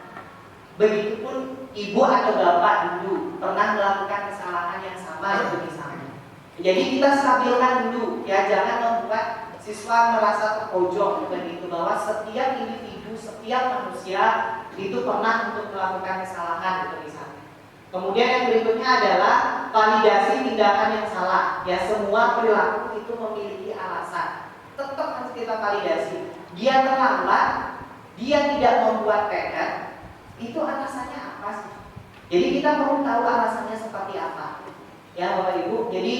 [SPEAKER 1] Begitupun ibu atau bapak dulu pernah melakukan kesalahan yang sama itu misalnya. Jadi kita stabilkan dulu ya, jangan membuat siswa merasa terpojok begitu, bahwa setiap individu, setiap manusia itu pernah untuk melakukan kesalahan itu misalnya. Kemudian yang berikutnya adalah validasi tindakan yang salah. Ya, semua perilaku itu memiliki alasan. Tetap harus kita validasi. Dia terlambat, dia tidak membuat PR, itu alasannya apa sih? Jadi kita perlu tahu alasannya seperti apa. Ya Bapak Ibu, jadi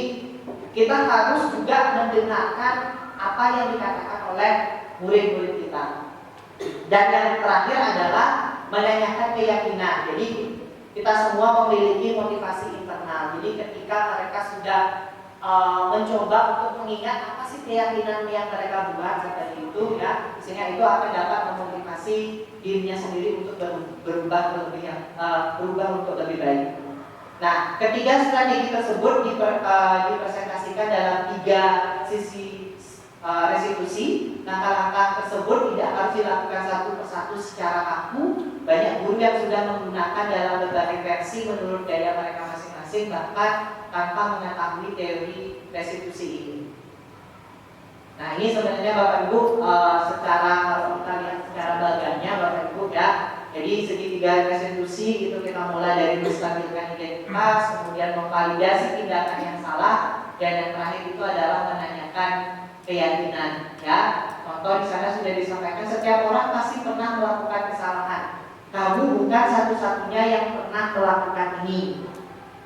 [SPEAKER 1] kita harus juga mendengarkan apa yang dikatakan oleh murid-murid kita. Dan yang terakhir adalah menanyakan keyakinan. Jadi kita semua memiliki motivasi internal. Jadi ketika mereka sudah mencoba untuk mengingat apa sih keyakinan yang mereka buat seperti itu ya, sehingga itu akan dapat memotivasi dirinya sendiri untuk berubah untuk lebih baik. Nah, ketiga strategi tersebut dipresentasikan dalam 3 sisi restitusi. Langkah-langkah tersebut tidak harus dilakukan satu persatu secara kaku. Banyak guru yang sudah menggunakan dalam berbagai versi menurut gaya mereka masing-masing, bahkan tanpa mengetahui teori restitusi ini. Nah, ini sebenarnya Bapak Ibu secara, kalau kita lihat secara bagiannya Bapak Ibu ya. Jadi segitiga restitusi itu kita mulai dari menstabilkan identitas, kemudian memvalidasi tindakan yang salah, dan yang terakhir itu adalah menanyakan keyakinan, ya. Contoh di sana sudah disampaikan, setiap orang pasti pernah melakukan kesalahan. Kamu bukan satu-satunya yang pernah melakukan ini.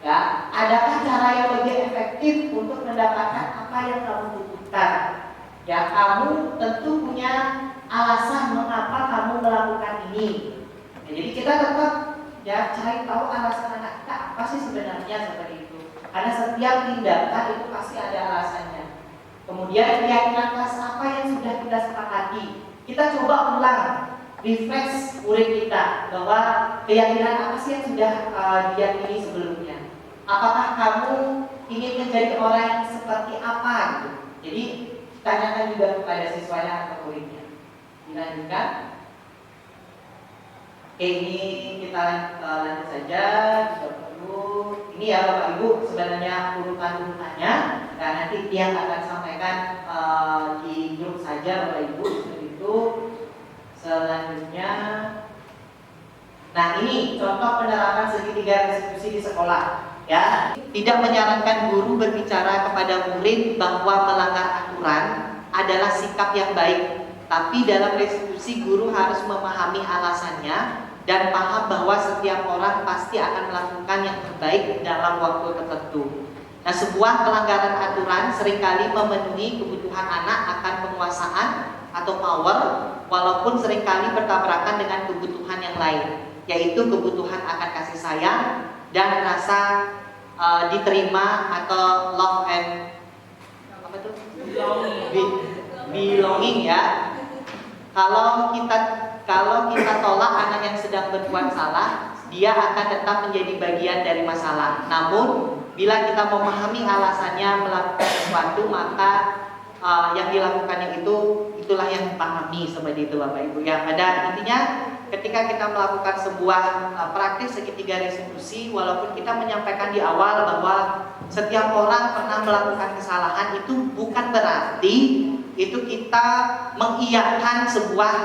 [SPEAKER 1] Ya, adakah cara yang lebih efektif untuk mendapatkan apa yang kamu butuhkan? Ya, kamu tentu punya alasan mengapa kamu melakukan ini. Ya, jadi kita tetap ya cari tahu alasan anak kita apa sih sebenarnya seperti itu. Karena setiap tindakan itu pasti ada alasannya. Kemudian keyakinan kelas apa yang sudah kita sepakati. Kita coba ulang, refresh murid kita bahwa keyakinan apa sih yang sudah diyakini sebelumnya. Apakah kamu ingin menjadi orang yang seperti apa gitu. Jadi tanyakan juga kepada siswanya atau muridnya. Dilanjutkan. Oke, ini kita lanjut saja. Tidak perlu. Ini ya Bapak Ibu sebenarnya urutan-urutannya. Dan nanti yang akan sampaikan di grup saja Bapak Ibu seperti itu. Selanjutnya, nah ini contoh penerapan segitiga restitusi di sekolah. Ya, tidak menyarankan guru berbicara kepada murid bahwa melanggar aturan adalah sikap yang baik. Tapi dalam restitusi guru harus memahami alasannya dan paham bahwa setiap orang pasti akan melakukan yang terbaik dalam waktu tertentu. Nah, sebuah pelanggaran aturan seringkali memenuhi kebutuhan anak akan penguasaan atau power, walaupun seringkali bertabrakan dengan kebutuhan yang lain, yaitu kebutuhan akan kasih sayang dan rasa diterima atau love and apa tuh? Belonging ya. Kalau kita tolak anak yang sedang berbuat salah, dia akan tetap menjadi bagian dari masalah. Namun bila kita memahami alasannya melakukan sesuatu, maka yang dilakukannya itulah yang dipahami seperti itu Bapak Ibu ya. Pada intinya ketika kita melakukan sebuah praktis segitiga restitusi, walaupun kita menyampaikan di awal bahwa setiap orang pernah melakukan kesalahan, itu bukan berarti itu kita mengiyakan sebuah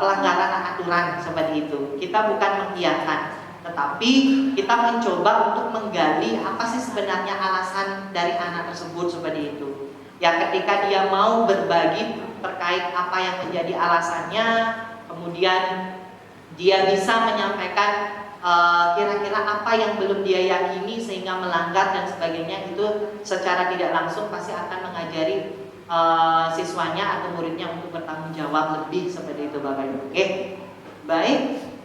[SPEAKER 1] pelanggaran aturan seperti itu. Kita bukan mengiyakan, tetapi kita mencoba untuk menggali apa sih sebenarnya alasan dari anak tersebut seperti itu. Ya, ketika dia mau berbagi terkait apa yang menjadi alasannya, kemudian dia bisa menyampaikan kira-kira apa yang belum dia yakini sehingga melanggar dan sebagainya, itu secara tidak langsung pasti akan mengajari siswanya atau muridnya untuk bertanggung jawab lebih seperti itu Bapak Ibu. Oke, baik,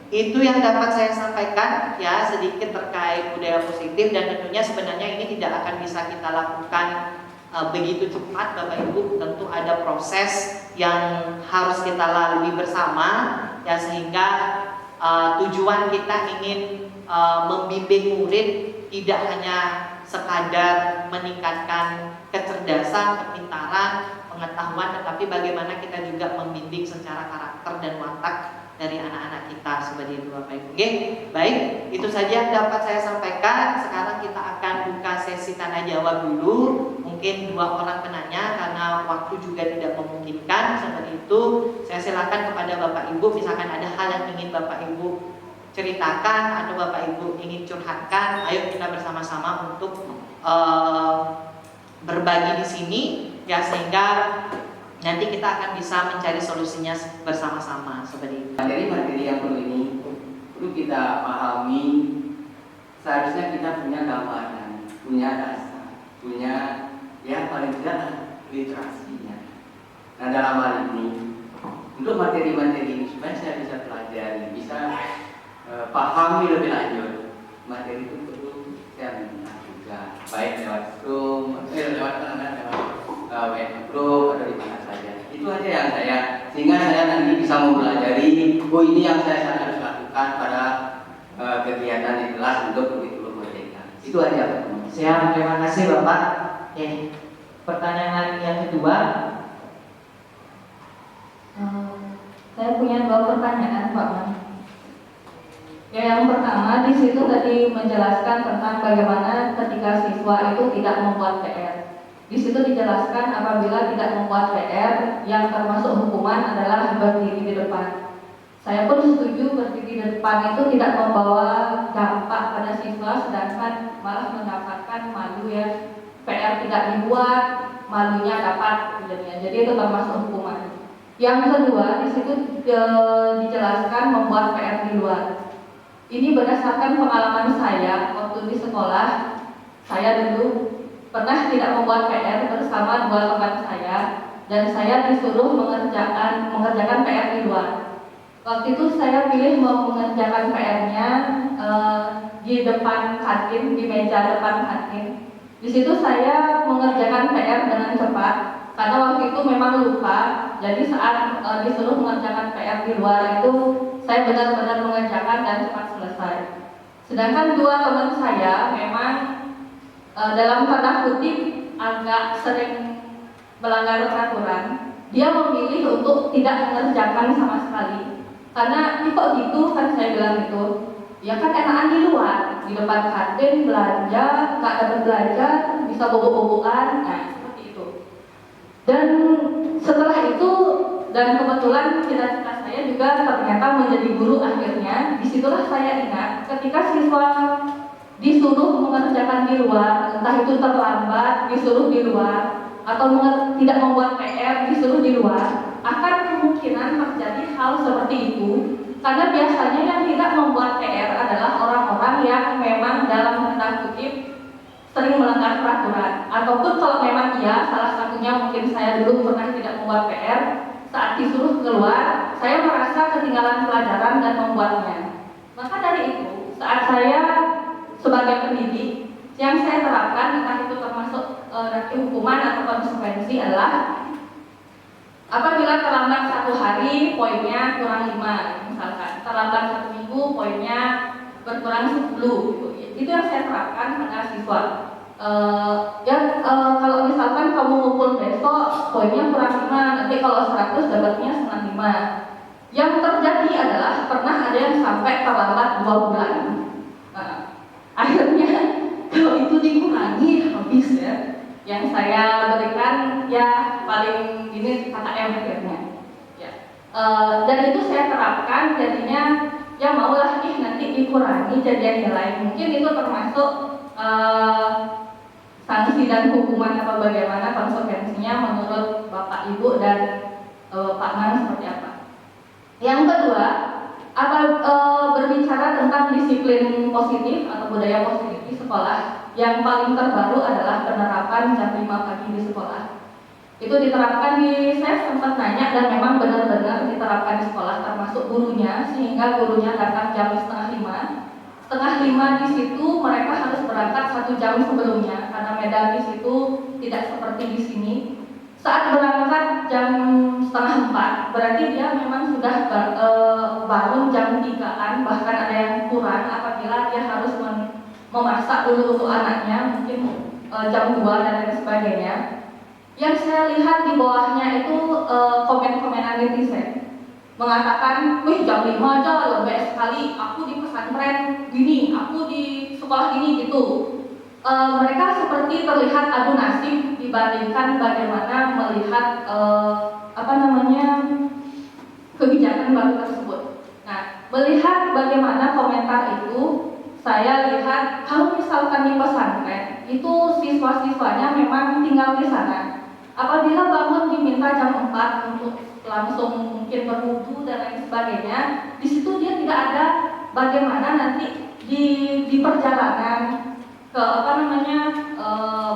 [SPEAKER 1] itu yang dapat saya sampaikan ya sedikit terkait budaya positif, dan tentunya sebenarnya ini tidak akan bisa kita lakukan begitu cepat Bapak Ibu. Tentu ada proses yang harus kita lalui bersama ya, sehingga tujuan kita ingin membimbing murid tidak hanya sekadar meningkatkan kecerdasan, kepintaran, pengetahuan, tetapi bagaimana kita juga membimbing secara karakter dan watak dari anak-anak kita seperti itu Bapak Ibu. Oke, baik, itu saja yang dapat saya sampaikan. Sekarang kita akan buka sesi tanya jawab dulu. Mungkin 2 orang penanya karena waktu juga tidak memungkinkan seperti itu. Saya silakan kepada Bapak Ibu, misalkan ada hal yang ingin Bapak Ibu ceritakan atau Bapak Ibu ingin curhatkan, ayo kita bersama-sama untuk berbagi di sini ya, sehingga nanti kita akan bisa mencari solusinya bersama-sama seperti itu.
[SPEAKER 4] Materi-materi yang perlu kita pahami, seharusnya kita punya gambaran, punya dasar, punya ya paling tidak literasinya. Nah, dalam hal ini untuk materi-materi ini supaya saya bisa pelajari, bisa pahami lebih lanjut, materi itu perlu saya minta juga, baik lewat Zoom, lewat WA Group atau di mana saja. Itu aja yang saya, sehingga saya nanti bisa mempelajari, oh ini yang saya harus lakukan pada kegiatan di kelas untuk kurikulum merdeka. Itu aja Pak.
[SPEAKER 1] Siap, terima kasih Bapak. Oke, pertanyaan yang kedua.
[SPEAKER 5] Saya punya 2 pertanyaan Pak. Ya, yang pertama di situ tadi menjelaskan tentang bagaimana ketika siswa itu tidak membuat PR. Di situ dijelaskan apabila tidak membuat PR yang termasuk hukuman adalah berdiri di depan. Saya pun setuju berdiri di depan itu tidak membawa dampak pada siswa, sedangkan malah mendapatkan malu ya. PR tidak dibuat, malunya dapat jadinya. Jadi itu termasuk hukuman. Yang kedua, di situ dijelaskan membuat PR di luar. Ini berdasarkan pengalaman saya waktu di sekolah. Saya dulu pernah tidak membuat PR bersama dua teman saya, dan saya disuruh mengerjakan PR di luar. Waktu itu saya pilih mau mengerjakan PR-nya di depan kantin, di meja depan kantin. Di situ saya mengerjakan PR dengan cepat karena waktu itu memang lupa. Jadi saat disuruh mengerjakan PR di luar itu saya benar-benar mengerjakan dan cepat selesai. Sedangkan dua teman saya memang dalam tanda kutip agak sering melanggar peraturan. Dia memilih untuk tidak mengerjakan sama sekali. Karena kok gitu kan saya bilang gitu, ya kan enakan di luar, di depan kantin belanja, nggak dapat belajar, bisa bobo-boboan, nah seperti itu. Dan setelah itu, dan kebetulan cita-cita saya juga ternyata menjadi guru akhirnya. Disitulah saya ingat ketika siswa disuruh mengerjakan di luar, entah itu terlambat disuruh di luar, atau tidak membuat PR disuruh di luar, akan kemungkinan terjadi hal seperti itu. Karena biasanya yang tidak membuat PR adalah orang-orang yang memang dalam tanda kutip sering melanggar peraturan. Ataupun kalau memang iya, salah satunya mungkin saya dulu pernah tidak membuat PR, saat disuruh keluar, saya merasa ketinggalan pelajaran dan membuatnya. Maka dari itu, saat saya sebagai pendidik, yang saya terapkan, entah itu termasuk nanti hukuman atau konsekuensi adalah apabila terlambat 1 hari, poinnya kurang 5, misalkan. Terlambat 1 minggu, poinnya berkurang 10, gitu. Itu yang saya terapkan pada siswa. Kalau misalkan kamu ngumpul besok, poinnya kurang 5, nanti kalau 100 dapatnya setengah 5. Yang terjadi adalah pernah ada yang sampai terlambat 2 bulan. Akhirnya kalau itu dikurangi habis ya. Yang saya berikan ya paling ini KKM akhirnya ya. Dan itu saya terapkan, jadinya ya maulah nanti dikurangi jadi nilai. Mungkin itu termasuk sanksi dan hukuman atau bagaimana konsekuensinya menurut Bapak Ibu dan Pak Man seperti apa. Yang kedua, berbicara tentang disiplin positif atau budaya positif di sekolah, yang paling terbaru adalah penerapan jam 5 pagi di sekolah. Itu diterapkan saya sempat nanya dan memang benar-benar diterapkan di sekolah termasuk gurunya, sehingga gurunya datang jam setengah 5. Setengah 5 di situ mereka harus berangkat 1 jam sebelumnya karena medan di situ tidak seperti di sini. Saat berangkat jam setengah 4, berarti dia memang sudah bangun jam 3-an, bahkan ada yang kurang apabila dia harus memasak dulu untuk anaknya, mungkin jam 2 dan lain sebagainya. Yang saya lihat di bawahnya itu komen-komenan netizen mengatakan, wih jam 5 aja lebih sekali, aku di pesantren gini, aku di sekolah gini gitu. Mereka seperti terlihat adu nasib dibandingkan bagaimana melihat kebijakan baru tersebut. Nah, melihat bagaimana komentar itu, saya lihat kalau misalkan di pesantren itu siswa-siswanya memang tinggal di sana. Apabila bangun diminta jam 4 untuk langsung mungkin berwudu dan lain sebagainya, di situ dia tidak ada bagaimana nanti di perjalanan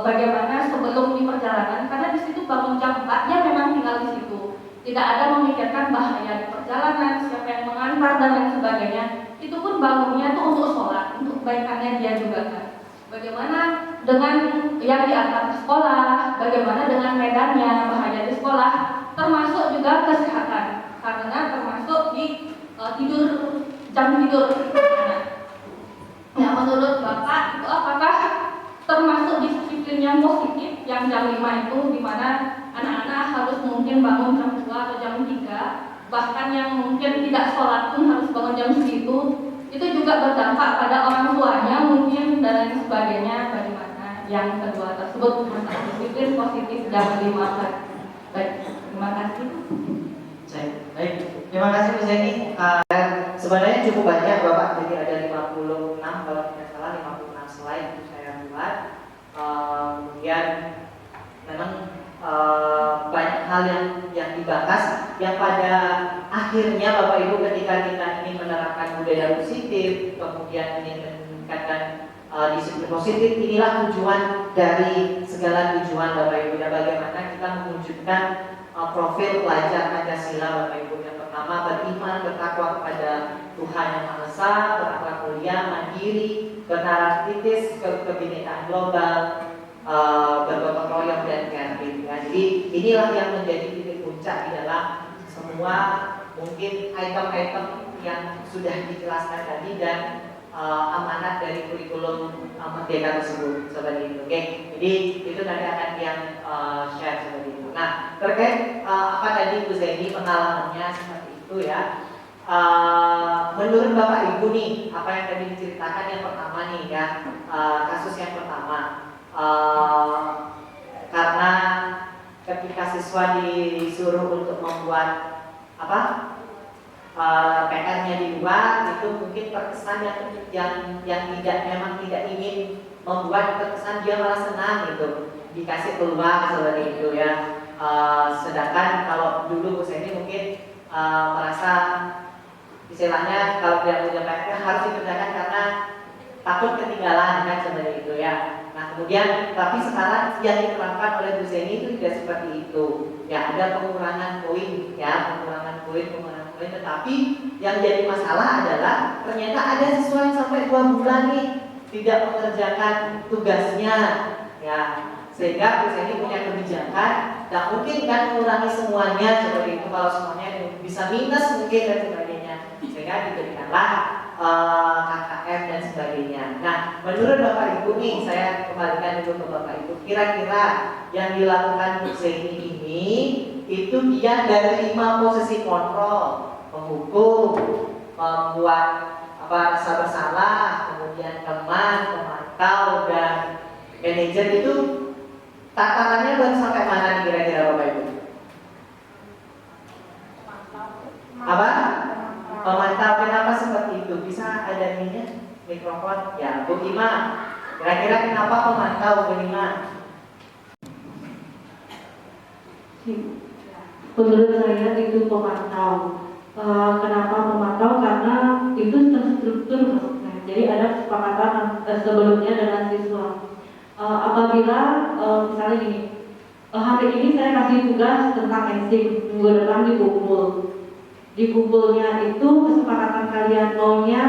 [SPEAKER 5] bagaimana sebelum di perjalanan, karena di situ bangun jam 4 dia memang tinggal di situ. Tidak ada memikirkan bahaya di perjalanan, siapa yang mengantar dan lain sebagainya. Itu pun bangunnya itu untuk sholat, untuk kebaikannya dia juga kan. Bagaimana dengan yang diantar ke sekolah, bagaimana dengan medannya, bahaya di sekolah, termasuk juga kesehatan, karena termasuk di jam tidur. Nah, menurut Bapak itu apakah termasuk disiplin yang positif yang jam 5 itu, di mana anak-anak harus mungkin bangun jam 2 atau jam 3, bahkan yang mungkin tidak sholat pun harus bangun jam segitu, itu juga berdampak pada orang tuanya mungkin dan lain sebagainya. Bagaimana yang kedua tersebut, masalah disiplin positif jam 5 pagi. Baik, terima kasih.
[SPEAKER 1] Baik, terima Terima kasih Bu Zeni. Sebenarnya cukup banyak Bapak, jadi ada 56 kalau tidak salah 56 slide yang saya buat. Kemudian memang banyak hal yang dibahas yang pada akhirnya Bapak Ibu ketika kita ingin menerapkan budaya positif, kemudian ingin meningkatkan disiplin positif, inilah tujuan dari segala tujuan Bapak Ibu. Dan bagaimana kita mewujudkan profil pelajar Pancasila Bapak Ibu. Yang pertama beriman, bertakwa kepada Tuhan Yang Maha Esa, berakhlak mulia, mandiri, bertaraf kritis, kebinekaan global, bergotong royong dan kreatif. Ya, jadi inilah yang menjadi titik puncak di dalam semua mungkin item-item yang sudah dijelaskan tadi dan amanat dari kurikulum Merdeka tersebut seperti itu. Oke, jadi itu nanti akan yang share seperti itu. Nah, terkait apa tadi Bu Zeni pengalamannya seperti itu ya. Menurut Bapak Ibu nih, apa yang tadi diceritakan yang pertama nih ya, kasus yang pertama. Karena ketika siswa disuruh untuk membuat apa PR-nya di luar, itu mungkin terkesan yang tidak memang tidak ingin membuat, terkesan dia malah senang gitu dikasih peluang seperti itu ya. Sedangkan kalau dulu Bu Zeni mungkin merasa istilahnya kalau tidak punya PR harus dikerjakan karena takut ketinggalan kan seperti itu ya. Nah kemudian tapi sekarang yang diterapkan oleh Bu Zeni itu tidak seperti itu ya, ada pengurangan poin ya, pengurangan poin, tetapi yang jadi masalah adalah ternyata ada siswa yang sampai 2 bulan nih tidak mengerjakan tugasnya ya, sehingga Bu Zeni punya kebijakan tak mungkin kan mengurangi semuanya seperti itu, kalau semuanya bisa minus mungkin dan sebagainya, sehingga diberikanlah KKM dan sebagainya. Nah, menurut Bapak Ibu nih, saya kembalikan dulu ke Bapak Ibu. Kira-kira yang dilakukan Bu Zeni ini itu dia dari 5 posisi kontrol, menghukum, membuat rasa bersalah, kemudian teman, pemantau dan manajer, itu tatarannya baru sampai mana nih kira-kira Bapak Ibu? Apa? Pemantau, kenapa seperti itu? Bisa ada ininya? Mikrofon? Ya, Bu Ima. Kira-kira kenapa pemantau, Bu Ima?
[SPEAKER 2] Menurut saya itu pemantau. Kenapa pemantau? Karena itu terstruktur maksudnya. Jadi ada kesepakatan sebelumnya dengan siswa. Apabila misalnya gini, hari ini saya kasih tugas tentang enzim, minggu depan dikumpulnya itu kesepakatan kalian maunya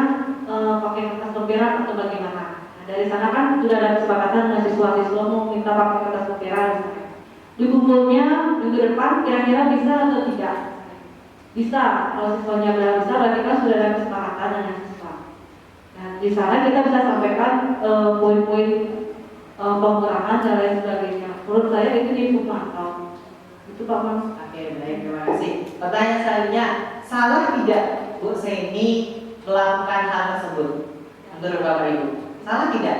[SPEAKER 2] pakai kertas lempiran atau bagaimana. Nah, dari sana kan sudah ada kesepakatan dengan siswa-siswa mau minta pakai kertas lempiran. Dikumpulnya minggu depan kira-kira bisa atau tidak? Bisa. Kalau siswanya bilang bisa, berarti kan sudah ada kesepakatan dengan siswa. Nah, di sana kita bisa sampaikan poin-poin pengurangan dan lain sebagainya. Menurut saya itu dipantau. Itu Pak Mas.
[SPEAKER 1] Oke, baik, terima kasih. Pertanyaan selanjutnya, salah tidak Bu Zeni melakukan hal tersebut? Menurut Bapak Ibu, salah tidak?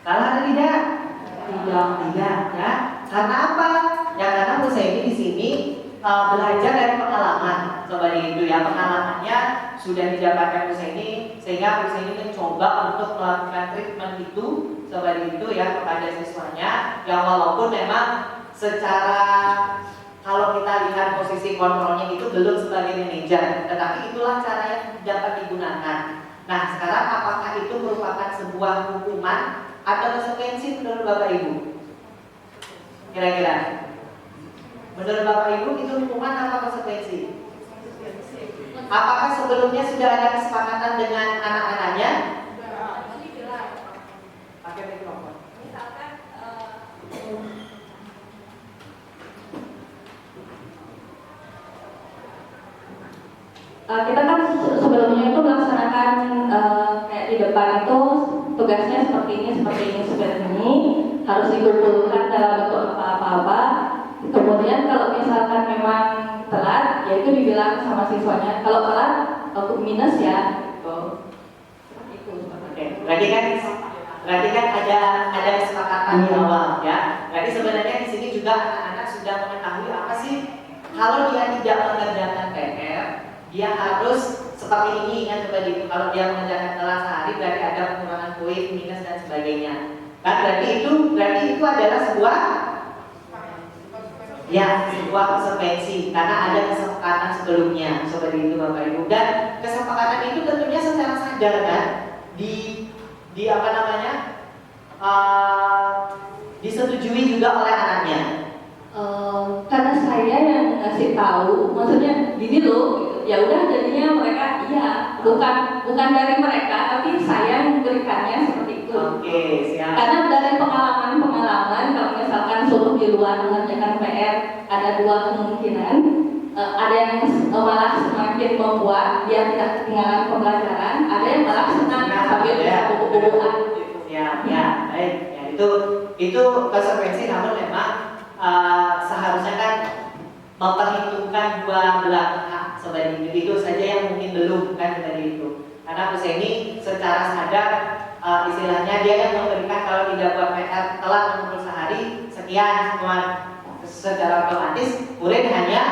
[SPEAKER 1] Salah atau tidak? Tidak, ya. Karena apa? Ya karena Bu Zeni di sini belajar dari pengalaman, seperti itu ya. Pengalamannya sudah didapatkan Bu Zeni, sehingga Bu Zeni mencoba untuk melakukan treatment itu seperti itu ya kepada siswanya. Yang walaupun memang secara kalau kita lihat posisi kontrolnya itu belum sebagai manajer, tetapi itulah cara yang dapat digunakan. Nah, sekarang apakah itu merupakan sebuah hukuman atau konsekuensi menurut Bapak Ibu? Kira-kira menurut Bapak Ibu itu hukuman atau konsekuensi? Apakah sebelumnya sudah ada kesepakatan dengan anak-anaknya? Pakai mikrofon.
[SPEAKER 5] Misalkan kita kan sebelumnya itu melaksanakan kayak di depan itu tugasnya seperti ini harus dikumpulkan dalam bentuk apa-apa. Kemudian kalau misalkan memang telat, ya itu dibilang sama siswanya kalau telat aku minus ya. Gitu.
[SPEAKER 1] Oke, berarti kan ada kesepakatan di awal ya. Berarti sebenarnya di sini juga anak-anak sudah mengetahui apa sih kalau dia tidak mengerjakan PR, dia harus seperti ini, ingat coba itu. Kalau dia mengerjakan kelas sehari berarti ada pengurangan poin, minus dan sebagainya. Kan berarti itu adalah sebuah konsekuensi karena ada kesepakatan sebelumnya seperti itu Bapak Ibu. Dan kesepakatan itu tentunya secara sadar kan di apa namanya disetujui juga oleh anaknya.
[SPEAKER 5] Karena saya yang ngasih tahu, maksudnya gini loh, gitu. Ya udah jadinya mereka bukan dari mereka, tapi saya yang memberikannya seperti itu.
[SPEAKER 1] Oke, siap.
[SPEAKER 5] Karena dari pengalaman kalau misalkan suruh di luar mengerjakan PR ada dua kemungkinan. Ada yang malah semakin membuat dia tidak ketinggalan pembelajaran, ada yang malah senang sambil bisa buku-bukuan.
[SPEAKER 1] Ya, baik. Ya, itu konsekuensi, namun memang seharusnya kan memperhitungkan dua belah pihak seperti itu saja yang mungkin belum kan seperti itu. Karena Bu Seni secara sadar istilahnya dia yang memberikan kalau tidak buat PR telat mengumpul sehari sekian semua secara otomatis murid hanya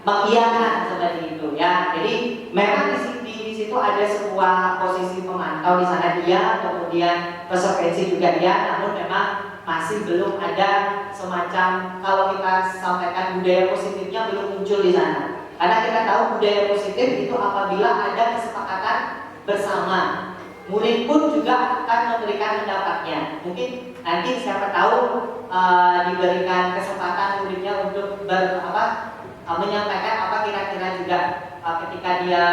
[SPEAKER 1] mengiyakan seperti itu ya. Jadi memang di situ ada sebuah posisi pemantau di sana dia, kemudian konsekuensi juga dia, namun memang masih belum ada semacam kalau kita sampaikan budaya positifnya belum muncul di sana. Karena kita tahu budaya positif itu apabila ada kesepakatan bersama. Murid pun juga akan memberikan pendapatnya. Mungkin nanti siapa tahu diberikan kesempatan muridnya untuk menyampaikan apa kira-kira juga ketika dia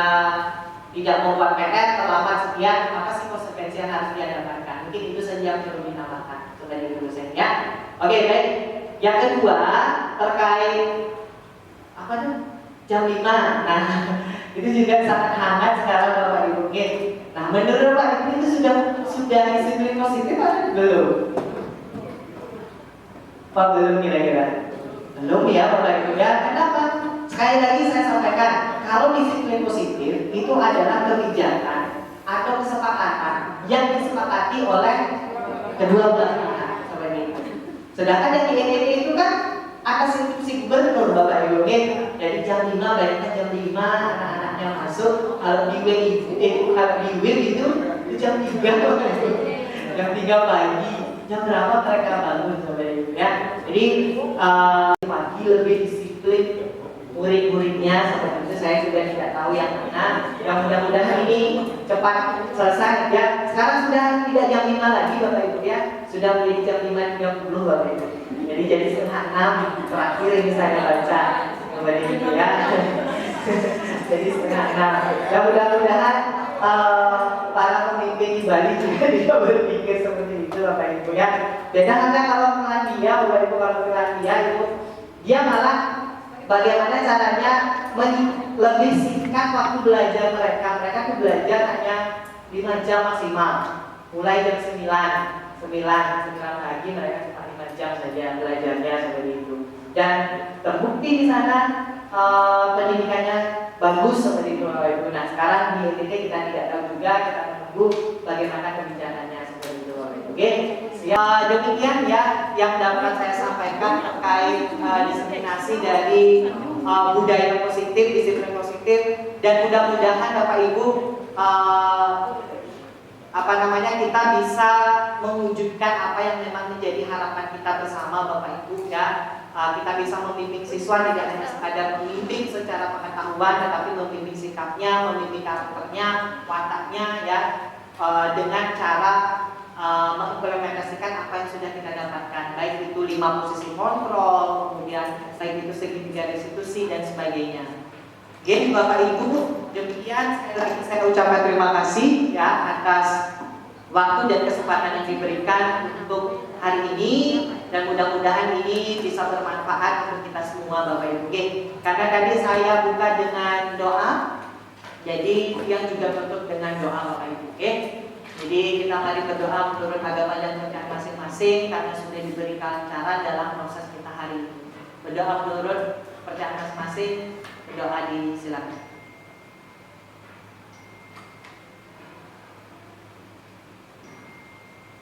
[SPEAKER 1] tidak membuat PR terlambat sekian, apa sih konsekuensi yang harus dia dapatkan. Mungkin itu saja yang perlu dinamakan sebagai dosen ya. Oke, baik. Yang kedua terkait apa tuh? Jam 5. Nah, itu juga sangat hangat sekarang Bapak Ibu. Nah, menurut Pak Ibu itu sudah disiplin positif atau belum? Apa belum kira-kira? Belum ya Bapak Ibu ya. Kenapa? Sekali lagi saya sampaikan, kalau disiplin positif itu adalah kebijakan atau kesepakatan yang disepakati oleh kedua belah pihak seperti itu. Sedangkan yang di NTT itu kan atas instruksi gubernur Bapak Ibu. Jadi jam 5 bayangkan jam 5 anak-anaknya masuk, kalau di WIB itu jam 3 Bapak Ibu. Jam 3 pagi. Jam berapa mereka bangun Bapak Ibu ya. Jadi pagi lebih disiplin murid-muridnya seperti itu. Saya juga tidak tahu yang mana. Yang mudah-mudahan ini cepat selesai ya. Sekarang sudah tidak jam 5 lagi Bapak Ibu ya. Sudah menjadi jam 5.30 Bapak Ibu. Jadi 5:30 terakhir ini saya baca seperti itu ya. Jadi 5:30. Ya mudah-mudahan para pemimpin di Bali juga tidak berpikir seperti itu Bapak Ibu ya. Beda halnya kalau Finlandia, Bapak Ibu, kalau Finlandia itu dia malah bagaimana caranya lebih singkat waktu belajar mereka. Mereka tuh belajar hanya 5 jam maksimal. Mulai jam 9 pagi mereka cuma 5 jam saja belajarnya seperti itu. Dan terbukti di sana pendidikannya bagus seperti itu Bapak Ibu. Nah sekarang di NTT kita tidak tahu juga, kita menunggu bagaimana kebijakannya seperti itu Bapak Ibu. Oke, demikian ya yang dapat saya sampaikan terkait diseminasi dari budaya positif, disiplin positif, dan mudah-mudahan Bapak Ibu kita bisa mewujudkan apa yang memang menjadi harapan kita bersama Bapak Ibu ya. Kita bisa membimbing siswa tidak hanya sekadar membimbing secara pengetahuan, tetapi membimbing sikapnya, membimbing karakternya, wataknya ya, dengan cara mengimplementasikan apa yang sudah kita dapatkan, baik itu 5 posisi kontrol, kemudian baik itu segitiga restitusi dan sebagainya. Oke, Bapak Ibu, demikian sekali lagi saya ucapkan terima kasih ya atas waktu dan kesempatan yang diberikan untuk hari ini, dan mudah-mudahan ini bisa bermanfaat untuk kita semua Bapak Ibu. Oke, karena tadi saya buka dengan doa, jadi yang juga tutup dengan doa Bapak Ibu. Oke, jadi kita mari berdoa menurut agama dan kepercayaan masing-masing karena sudah diberi kelancaran dalam proses kita hari ini. Berdoa menurut kepercayaan masing-masing, berdoa disilakan.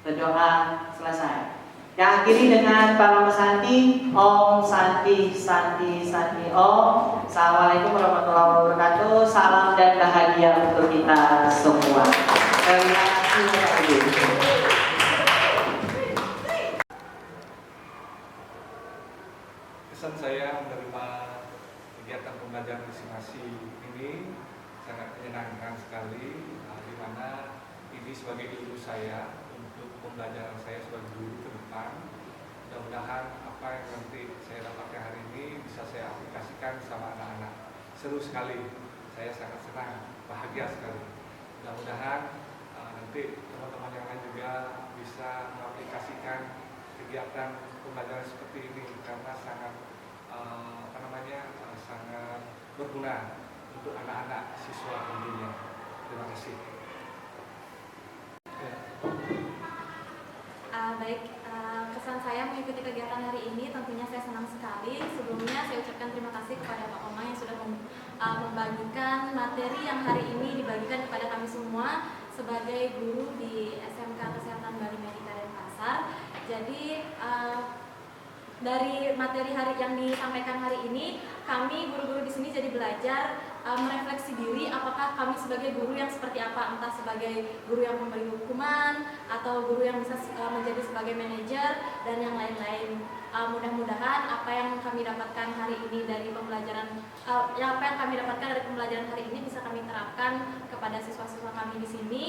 [SPEAKER 1] Berdoa selesai. Yang akhiri dengan Pak Mama Santi, Om Santi, Santi, Santi, Om. Assalamualaikum warahmatullahi wabarakatuh. Salam dan bahagia untuk kita semua. Terima kasih Bapak Ibu.
[SPEAKER 3] Kesan saya menerima kegiatan pembelajaran misi ini sangat menyenangkan sekali, di mana ini sebagai ilmu saya untuk pembelajaran saya sebagai guru ke depan. Mudah-mudahan apa yang nanti saya dapatkan hari ini bisa saya aplikasikan sama anak-anak. Seru sekali, saya sangat senang, bahagia sekali. Mudah-mudahan nanti teman-teman yang lain juga bisa mengaplikasikan kegiatan pembelajaran seperti ini karena sangat sangat berguna untuk anak-anak siswa tentunya. Terima kasih.
[SPEAKER 6] Kesan saya mengikuti kegiatan hari ini tentunya saya senang sekali. Sebelumnya saya ucapkan terima kasih kepada Pak Oma yang sudah membagikan materi yang hari ini dibagikan kepada kami semua sebagai guru di SMK Kesehatan Bali Medika Denpasar. Jadi dari materi hari yang disampaikan hari ini, kami guru-guru di sini jadi belajar merefleksi diri apakah kami sebagai guru yang seperti apa, entah sebagai guru yang memberi hukuman atau guru yang bisa menjadi sebagai manajer dan yang lain-lain. Mudah-mudahan apa yang kami dapatkan hari ini dari pembelajaran hari ini bisa kami terapkan kepada siswa-siswa kami di sini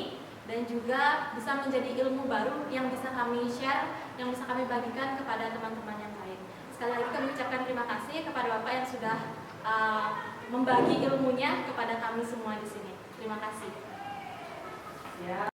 [SPEAKER 6] dan juga bisa menjadi ilmu baru yang bisa kami share, yang bisa kami bagikan kepada teman-teman yang lain. Sekali lagi kami ucapkan terima kasih kepada Bapak yang sudah membagi ilmunya kepada kami semua di sini. Terima kasih.